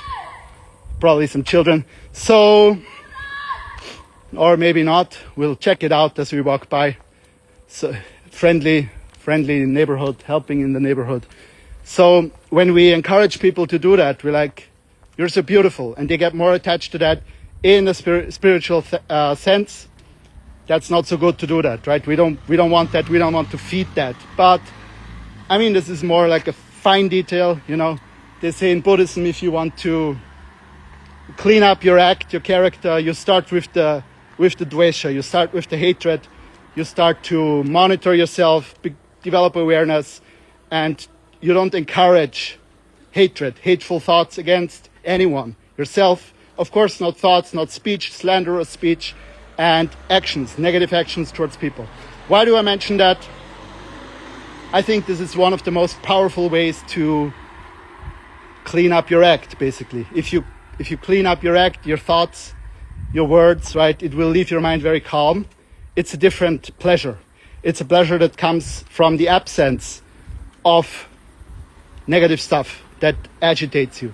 Probably some children. So, or maybe not. We'll check it out as we walk by. So friendly neighborhood, helping in the neighborhood. So when we encourage people to do that, we're like, you're so beautiful. And they get more attached to that in a spiritual sense. That's not so good to do that, right? We don't want that. We don't want to feed that. But I mean, this is more like a fine detail, They say in Buddhism, if you want to clean up your act, your character, you start with the dvesha, you start with the hatred, you start to monitor yourself, develop awareness, and you don't encourage hatred, hateful thoughts against anyone, yourself. Of course, not thoughts, not speech, slanderous speech, and actions, negative actions towards people. Why do I mention that? I think this is one of the most powerful ways to clean up your act, basically. If you clean up your act, your thoughts, your words, right, it will leave your mind very calm. It's a different pleasure. It's a pleasure that comes from the absence of negative stuff that agitates you.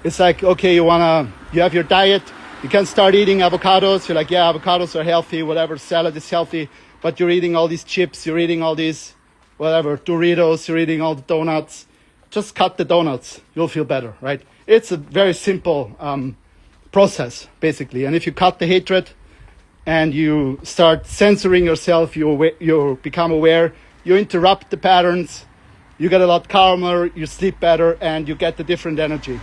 It's like, okay, you have your diet, you can start eating avocados. You're like, yeah, avocados are healthy, whatever, salad is healthy, but you're eating all these chips, you're eating all these, whatever, Doritos, you're eating all the donuts. Just cut the donuts, you'll feel better, right? It's a very simple process, basically. And if you cut the hatred and you start censoring yourself, you become aware, you interrupt the patterns, you get a lot calmer, you sleep better, and you get a different energy.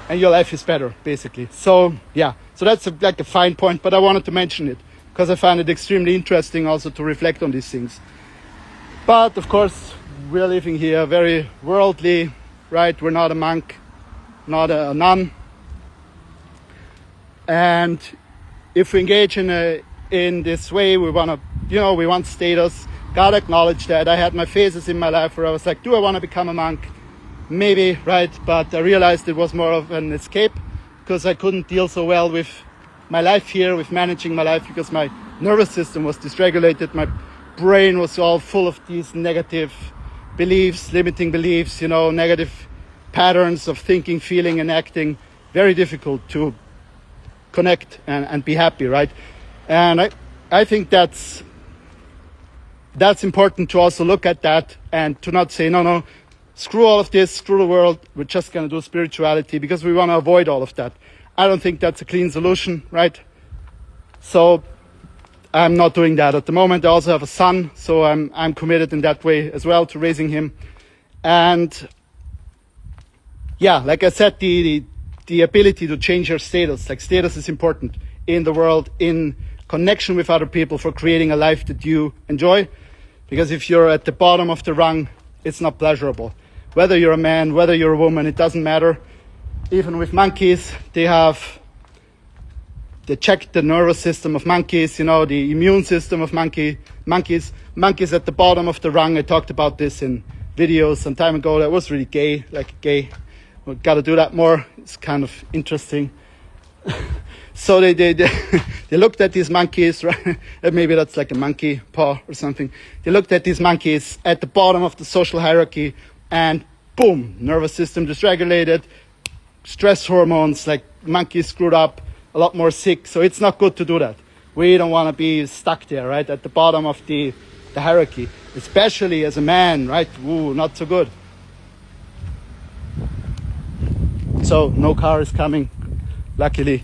And your life is better, basically. So, yeah. So that's like a fine point, but I wanted to mention it because I find it extremely interesting also to reflect on these things. But, of course, we're living here very worldly, right? We're not a monk, not a nun. And if we engage in this way, we want to, we want status. God acknowledged that. I had my phases in my life where I was like, do I want to become a monk? Maybe, right? But I realized it was more of an escape because I couldn't deal so well with my life here, with managing my life, because my nervous system was dysregulated. My brain was all full of these negative beliefs, limiting beliefs, negative patterns of thinking, feeling, and acting. Very difficult to connect and be happy, right? And I think that's important to also look at that and to not say, no, screw all of this, screw the world, we're just going to do spirituality because we want to avoid all of that. I don't think that's a clean solution, right? So I'm not doing that at the moment. I also have a son, so I'm committed in that way as well to raising him. And yeah, like I said, the ability to change your status, like status is important in the world, in connection with other people for creating a life that you enjoy. Because if you're at the bottom of the rung, it's not pleasurable. Whether you're a man, whether you're a woman, it doesn't matter. Even with monkeys, they check the nervous system of monkeys, the immune system of monkeys. Monkeys at the bottom of the rung. I talked about this in videos some time ago. That was really gay, We got to do that more. It's kind of interesting. So they looked at these monkeys, right? Maybe that's like a monkey paw or something. They looked at these monkeys at the bottom of the social hierarchy, and boom, nervous system dysregulated, stress hormones, like monkeys screwed up, a lot more sick. So it's not good to do that. We don't want to be stuck there, right? At the bottom of the hierarchy, especially as a man, right? Ooh, not so good. So no car is coming, luckily.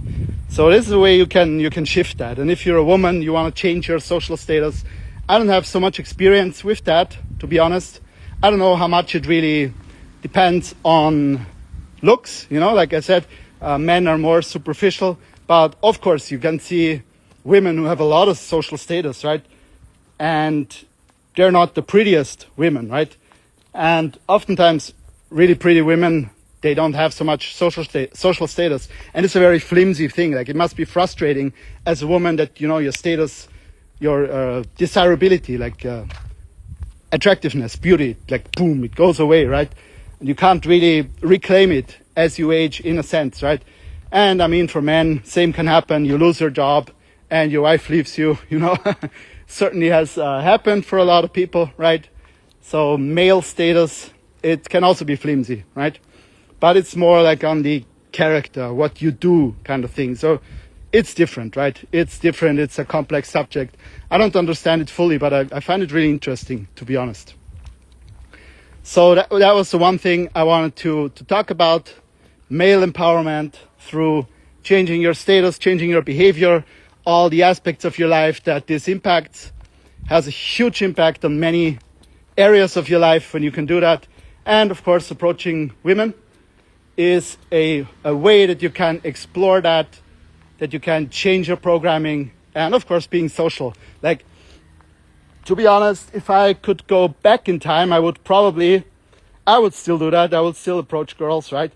So this is a way you can shift that. And if you're a woman, you want to change your social status. I don't have so much experience with that, to be honest. I don't know how much it really depends on looks. Like I said, men are more superficial. But of course, you can see women who have a lot of social status, right? And they're not the prettiest women, right? And oftentimes, really pretty women, they don't have so much social status. And it's a very flimsy thing. Like, it must be frustrating as a woman that, your status, your desirability, like attractiveness, beauty, like boom, it goes away, right? And you can't really reclaim it as you age, in a sense, right? And I mean, for men, same can happen. You lose your job and your wife leaves you, certainly has happened for a lot of people, right? So male status, it can also be flimsy, right? But it's more like on the character, what you do kind of thing. So it's different, right? It's different. It's a complex subject. I don't understand it fully, but I find it really interesting, to be honest. So that was the one thing I wanted to talk about. Male empowerment through changing your status, changing your behavior, all the aspects of your life that this impacts. Has a huge impact on many areas of your life when you can do that. And of course, approaching women is a way that you can explore that you can change your programming, and of course being social. Like, to be honest, if I could go back in time, I would still do that. I would still approach girls, right?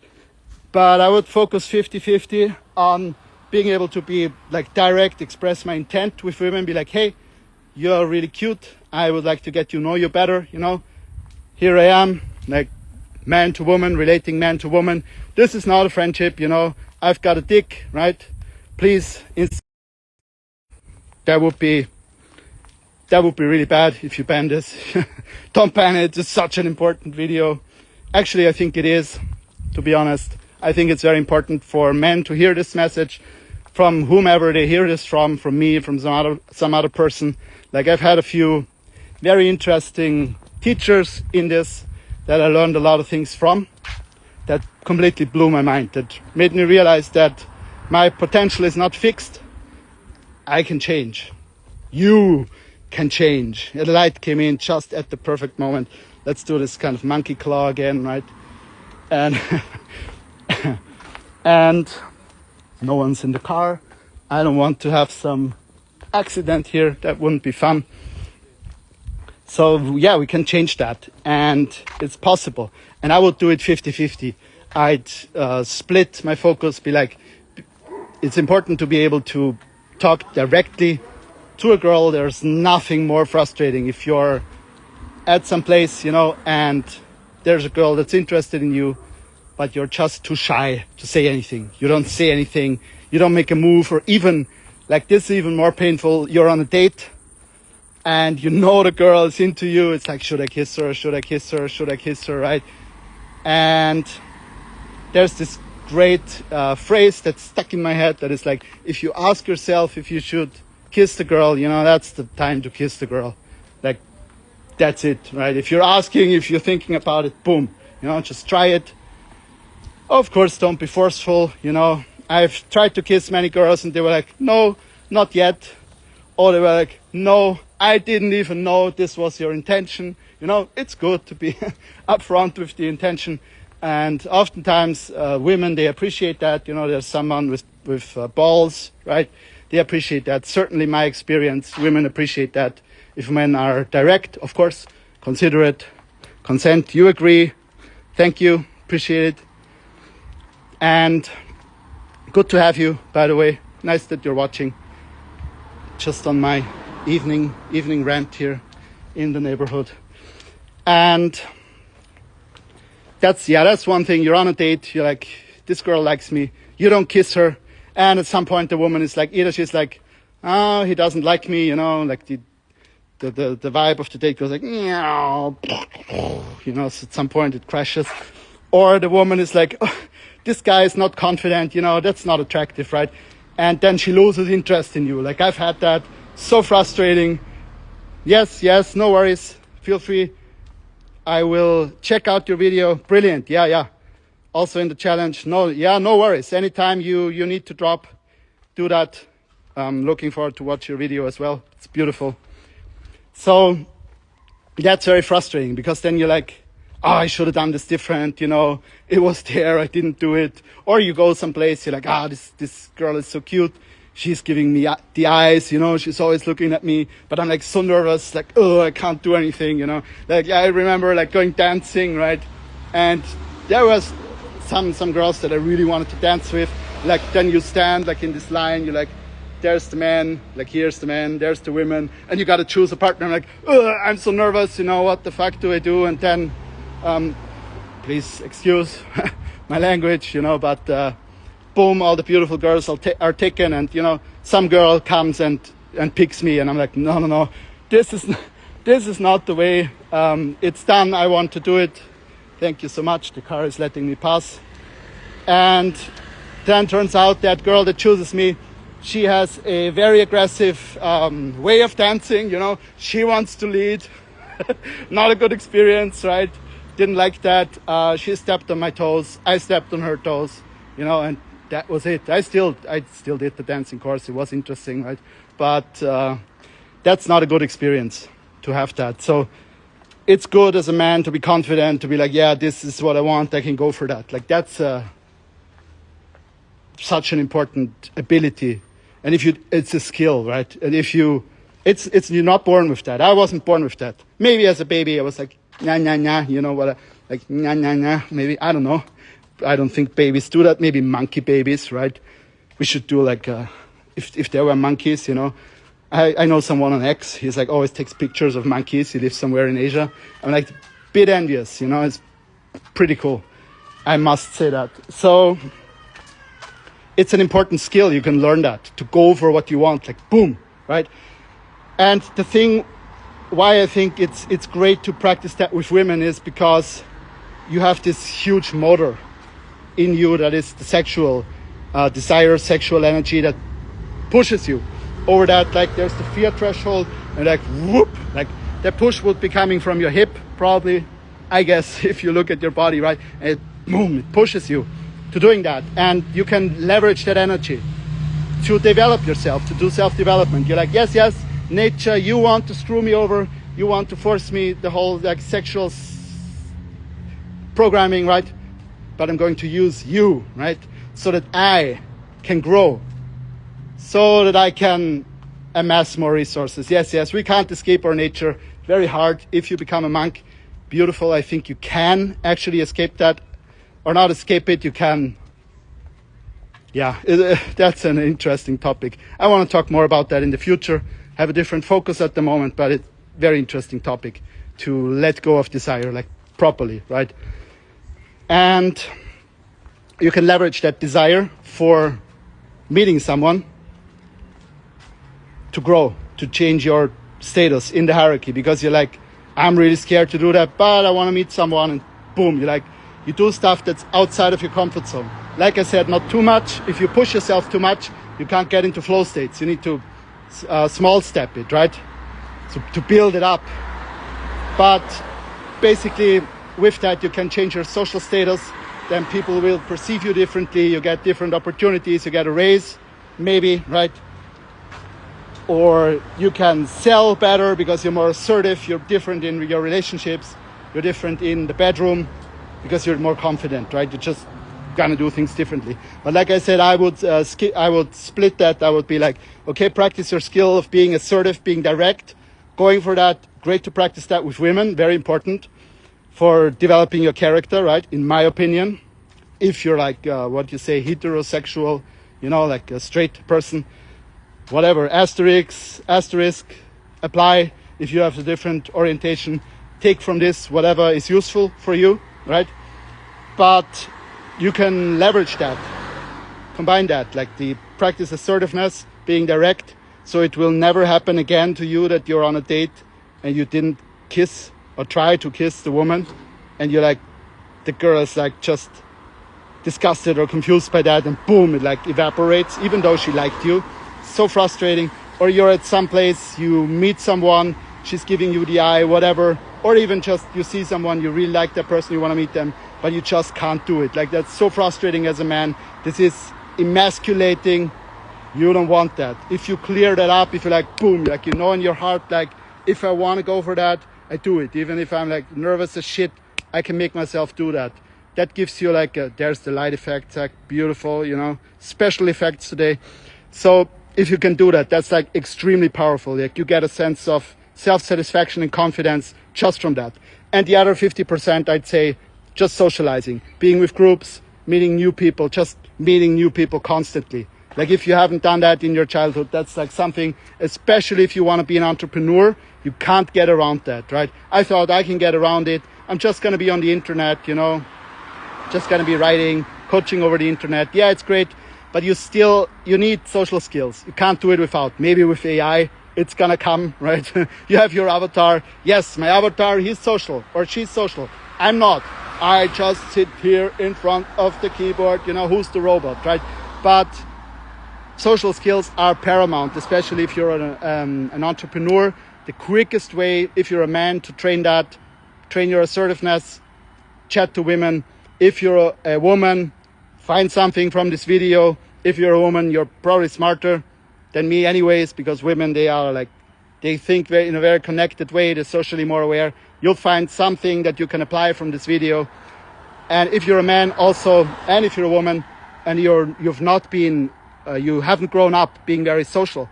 But I would focus 50-50 on being able to be like direct, express my intent with women, be like, hey, you're really cute. I would like to get to know you better, Here I am, like, man to woman, relating man to woman. This is not a friendship, you know. I've got a dick, right? Please, that would be really bad if you ban this. Don't ban it. It's such an important video. Actually, I think it is, to be honest. I think it's very important for men to hear this message from whomever they hear this from me, from some other person. Like, I've had a few very interesting teachers in this that I learned a lot of things from that completely blew my mind, that made me realize that my potential is not fixed. I can change. You can change. The light came in just at the perfect moment. Let's do this kind of monkey claw again, right? And and no one's in the car. I don't want to have some accident here. That wouldn't be fun. So yeah, we can change that, and it's possible. And I would do it 50-50. I'd split my focus, be like, it's important to be able to talk directly to a girl. There's nothing more frustrating if you're at some place, you know, and there's a girl that's interested in you, but you're just too shy to say anything. You don't say anything. You don't make a move, or even, like, this is even more painful. You're on a date and you know the girl is into you. It's like, should I kiss her? Should I kiss her? Should I kiss her? Right? And there's this great phrase that's stuck in my head that is like, if you ask yourself if you should kiss the girl, you know, that's the time to kiss the girl. Like, that's it, right? If you're asking, if you're thinking about it, boom, you know, just try it. Of course, don't be forceful, you know. I've tried to kiss many girls and they were like, no, not yet. Or they were like, no, I didn't even know this was your intention. You know, it's good to be upfront with the intention. And oftentimes women, they appreciate that. You know, there's someone with balls, right? They appreciate that. Certainly my experience, women appreciate that. If men are direct, of course, considerate, consent, you agree, thank you, appreciate it. And good to have you, by the way. Nice that you're watching. Just on my evening rant here in the neighborhood. And that's one thing. You're on a date, you're like, this girl likes me. You don't kiss her. And at some point the woman is like, either she's like, oh, he doesn't like me, you know, like the vibe of the date goes like, meow, you know, so at some point it crashes. Or the woman is like, oh, this guy is not confident, you know, that's not attractive, right? And then she loses interest in you. Like, I've had that. So frustrating. Yes, no worries. Feel free. I will check out your video. Brilliant. Yeah. Also in the challenge. No worries. Anytime you need to drop, do that. I'm looking forward to watch your video as well. It's beautiful. So that's very frustrating, because then you're like, oh, I should have done this different, you know, it was there, I didn't do it. Or you go someplace, you're like, this girl is so cute, she's giving me the eyes, you know, she's always looking at me, but I'm like so nervous, like, oh, I can't do anything, you know. Like, I remember like going dancing, right? And there was some girls that I really wanted to dance with. Like, then you stand like in this line, you're like, there's the man, like, here's the man, there's the women, and you got to choose a partner. I'm like, oh, I'm so nervous, you know, what the fuck do I do? And then, please excuse my language, you know, but boom, all the beautiful girls are taken, and, you know, some girl comes and picks me, and I'm like, no, this is not the way it's done. I want to do it. Thank you so much. The car is letting me pass. And then turns out that girl that chooses me, she has a very aggressive way of dancing, you know. She wants to lead. Not a good experience, right? Didn't like that. She stepped on my toes. I stepped on her toes, you know, and that was it. I still did the dancing course. It was interesting, right? But that's not a good experience to have that. So it's good as a man to be confident, to be like, yeah, this is what I want. I can go for that. Like, that's such an important ability. And it's a skill, right? And you're not born with that. I wasn't born with that. Maybe as a baby, I was like, nah, you know what? Like, nah, maybe, I don't know. I don't think babies do that. Maybe monkey babies, right? We should do like, if there were monkeys, you know. I know someone on X. He's like, always takes pictures of monkeys. He lives somewhere in Asia. I'm like, bit envious, you know. It's pretty cool. I must say that. So it's an important skill. You can learn that, to go for what you want, like boom, right? And the thing why I think it's great to practice that with women is because you have this huge motor in you that is the sexual desire, sexual energy that pushes you over that. Like there's the fear threshold, and like whoop, like that push would be coming from your hip, probably, I guess, if you look at your body, right? And it, boom, it pushes you to doing that. And you can leverage that energy to develop yourself, to do self-development. You're like, yes, nature, you want to screw me over, you want to force me the whole like sexual programming, right? But I'm going to use you, right? So that I can grow, so that I can amass more resources. Yes, we can't escape our nature. Very hard. If you become a monk, beautiful. I think you can actually escape that, or not escape it. You can. Yeah, that's an interesting topic. I want to talk more about that in the future. Have a different focus at the moment, but it's a very interesting topic to let go of desire, like properly, right? And you can leverage that desire for meeting someone to grow, to change your status in the hierarchy, because you're like, I'm really scared to do that, but I want to meet someone, and boom, you do stuff that's outside of your comfort zone. Like I said, not too much. If you push yourself too much, you can't get into flow states. You need to small step it, right? So to build it up. But basically, with that, you can change your social status. Then people will perceive you differently. You get different opportunities. You get a raise, maybe, right? Or you can sell better because you're more assertive. You're different in your relationships. You're different in the bedroom because you're more confident, right? You're just gonna do things differently. But like I said, I would split that. I would be like, okay, practice your skill of being assertive, being direct, going for that. Great to practice that with women. Very important for developing your character, right? In my opinion, if you're like what you say, heterosexual, like a straight person, whatever, asterisk, apply. If you have a different orientation, take from this whatever is useful for you, right? But you can leverage that, combine that, like the practice assertiveness, being direct, so it will never happen again to you that you're on a date and you didn't kiss or try to kiss the woman, and you're like, the girl is like just disgusted or confused by that, and boom, it like evaporates, even though she liked you. So frustrating. Or you're at some place, you meet someone, she's giving you the eye, whatever, or even just you see someone, you really like that person, you want to meet them, but you just can't do it. Like, that's so frustrating as a man. This is emasculating. You don't want that. If you clear that up, if you're like, boom, like, in your heart, like, if I want to go for that, I do it. Even if I'm like nervous as shit, I can make myself do that. That gives you like there's the light effect, like beautiful, special effects today. So if you can do that, that's like extremely powerful. Like, you get a sense of self-satisfaction and confidence just from that. And the other 50%, I'd say, just socializing, being with groups, meeting new people, just meeting new people constantly. Like, if you haven't done that in your childhood, that's like something, especially if you want to be an entrepreneur, you can't get around that, right? I thought I can get around it. I'm just going to be on the internet, just going to be writing, coaching over the internet. Yeah, it's great, but you need social skills. You can't do it without. Maybe with AI, it's going to come, right? You have your avatar. Yes, my avatar, he's social or she's social. I'm not. I just sit here in front of the keyboard, who's the robot, right? But social skills are paramount, especially if you're an entrepreneur. The quickest way, if you're a man, to train your assertiveness, chat to women. If you're a woman, find something from this video. If you're a woman, you're probably smarter than me anyways, because women, they think in a very connected way. They're socially more aware. You'll find something that you can apply from this video. And if you're a man also, and if you're a woman, and you haven't grown up being very social,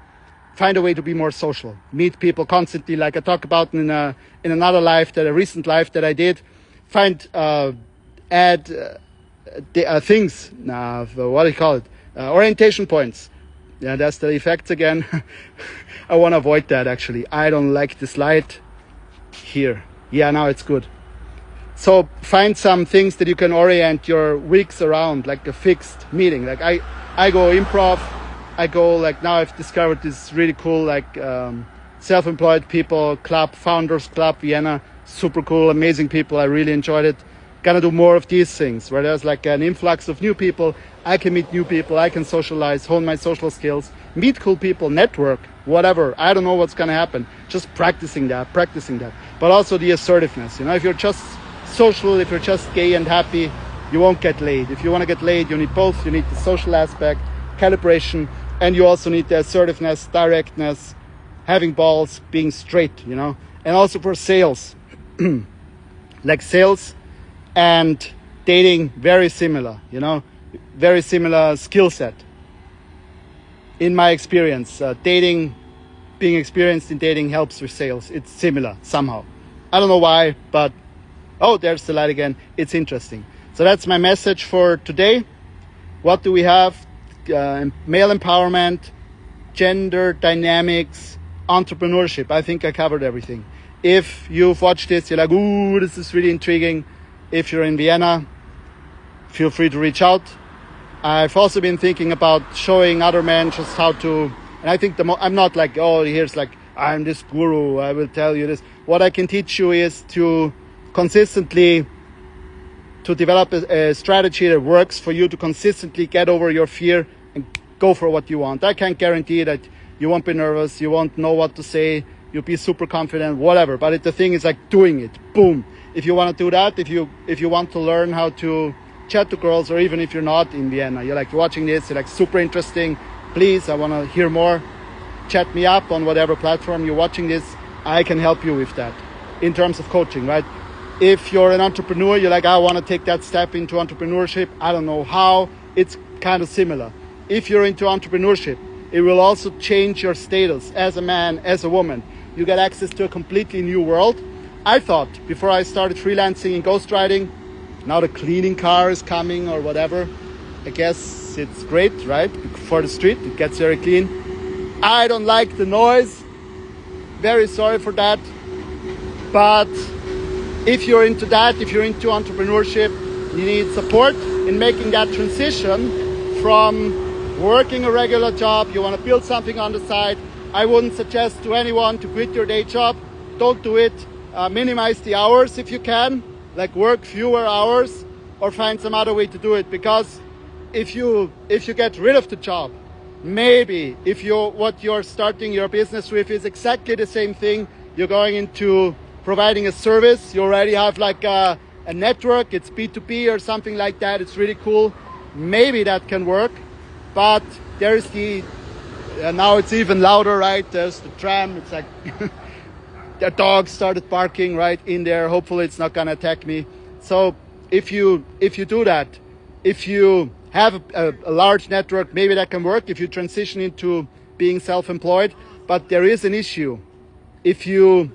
find a way to be more social. Meet people constantly, like I talk about in another life, a recent life that I did. Find, add things, what do you call it? Orientation points. Yeah, that's the effects again. I want to avoid that, actually. I don't like this light here. Yeah, now it's good. So find some things that you can orient your weeks around, like a fixed meeting. Like I go improv, I go, like, now I've discovered this really cool, like, self-employed people club, Founders Club Vienna, super cool, amazing people. I really enjoyed it. Gonna do more of these things where there's like an influx of new people. I can meet new people, I can socialize, hone my social skills, meet cool people, network, whatever. I don't know what's gonna happen. Just practicing that. But also the assertiveness. You know, if you're just social, if you're just gay and happy, you won't get laid. If you want to get laid, you need both. You need the social aspect, calibration, and you also need the assertiveness, directness, having balls, being straight, you know. And also for sales, like sales and dating, very similar, you know, very similar skill set. In my experience, dating, being experienced in dating helps with sales. It's similar somehow. I don't know why, but oh, there's the light again. It's interesting. So that's my message for today. What do we have? Male empowerment, gender dynamics, entrepreneurship. I think I covered everything. If you've watched this, you're like, ooh, this is really intriguing. If you're in Vienna, feel free to reach out. I've also been thinking about showing other men just how to, and I think I'm not like, oh, here's like, I'm this guru, I will tell you this. What I can teach you is to consistently to develop a strategy that works for you to consistently get over your fear and go for what you want. I can't guarantee that you won't be nervous, you won't know what to say, you'll be super confident, whatever. But the thing is like doing it, boom. If you want to do that, if you want to learn how to chat to girls, or even if you're not in Vienna, you're like watching this, you're like super interesting, please, I want to hear more, chat me up on whatever platform you're watching this. I can help you with that in terms of coaching, right? If you're an entrepreneur, you're like, I want to take that step into entrepreneurship, I don't know how, it's kind of similar. If you're into entrepreneurship, it will also change your status as a man, as a woman. You get access to a completely new world. I thought before I started freelancing and ghostwriting, now the cleaning car is coming or whatever. I guess it's great, right? For the street, it gets very clean. I don't like the noise. Very sorry for that. But if you're into that, if you're into entrepreneurship, you need support in making that transition from working a regular job. You want to build something on the side. I wouldn't suggest to anyone to quit your day job. Don't do it. Minimize the hours if you can, like work fewer hours or find some other way to do it. Because if you get rid of the job, maybe if what you're starting your business with is exactly the same thing, you're going into providing a service, you already have like a network, it's B2B or something like that, it's really cool. Maybe that can work, but there's now it's even louder, right? There's the tram, it's like the dog started barking right in there. Hopefully it's not gonna attack me. So if you do that, if you have a large network, maybe that can work if you transition into being self-employed. But there is an issue. If you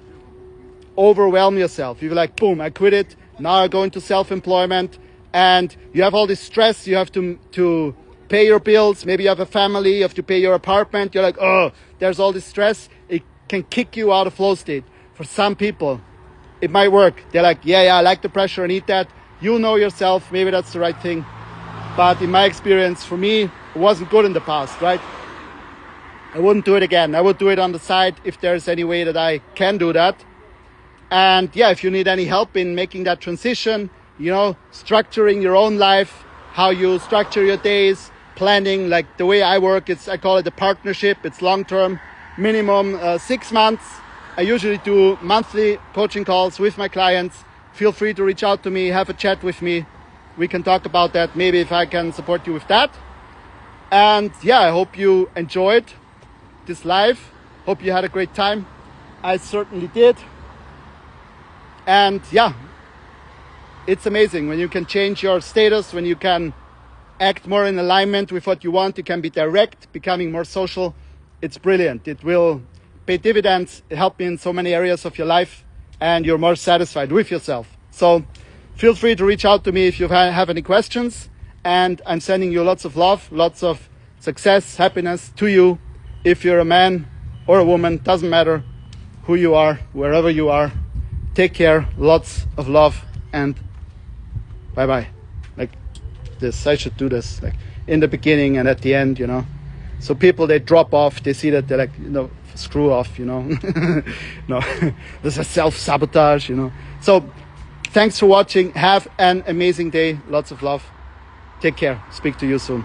overwhelm yourself, you're like, boom, I quit it, now I go into self-employment, and you have all this stress, you have to pay your bills, maybe you have a family, you have to pay your apartment, you're like, oh, there's all this stress, it can kick you out of flow state. For some people, it might work. They're like, yeah, I like the pressure, I need that. You know yourself, maybe that's the right thing. But in my experience, for me, it wasn't good in the past, right? I wouldn't do it again. I would do it on the side if there's any way that I can do that. And yeah, if you need any help in making that transition, you know, structuring your own life, how you structure your days, planning, like the way I work, I call it a partnership. It's long-term, minimum 6 months. I usually do monthly coaching calls with my clients. Feel free to reach out to me, have a chat with me. We can talk about that, maybe if I can support you with that. And yeah, I hope you enjoyed this live. Hope you had a great time. I certainly did. And yeah, it's amazing when you can change your status, when you can act more in alignment with what you want. You can be direct, becoming more social. It's brilliant. It will pay dividends, help in so many areas of your life, and you're more satisfied with yourself. So feel free to reach out to me if you have any questions, and I'm sending you lots of love, lots of success, happiness to you. If you're a man or a woman, doesn't matter who you are, wherever you are. Take care, lots of love and bye-bye. Like this, I should do this like in the beginning and at the end, you know. So people, they drop off, they see that they're like, you know, screw off, you know. No, this is self-sabotage, you know. So thanks for watching. Have an amazing day. Lots of love. Take care. Speak to you soon.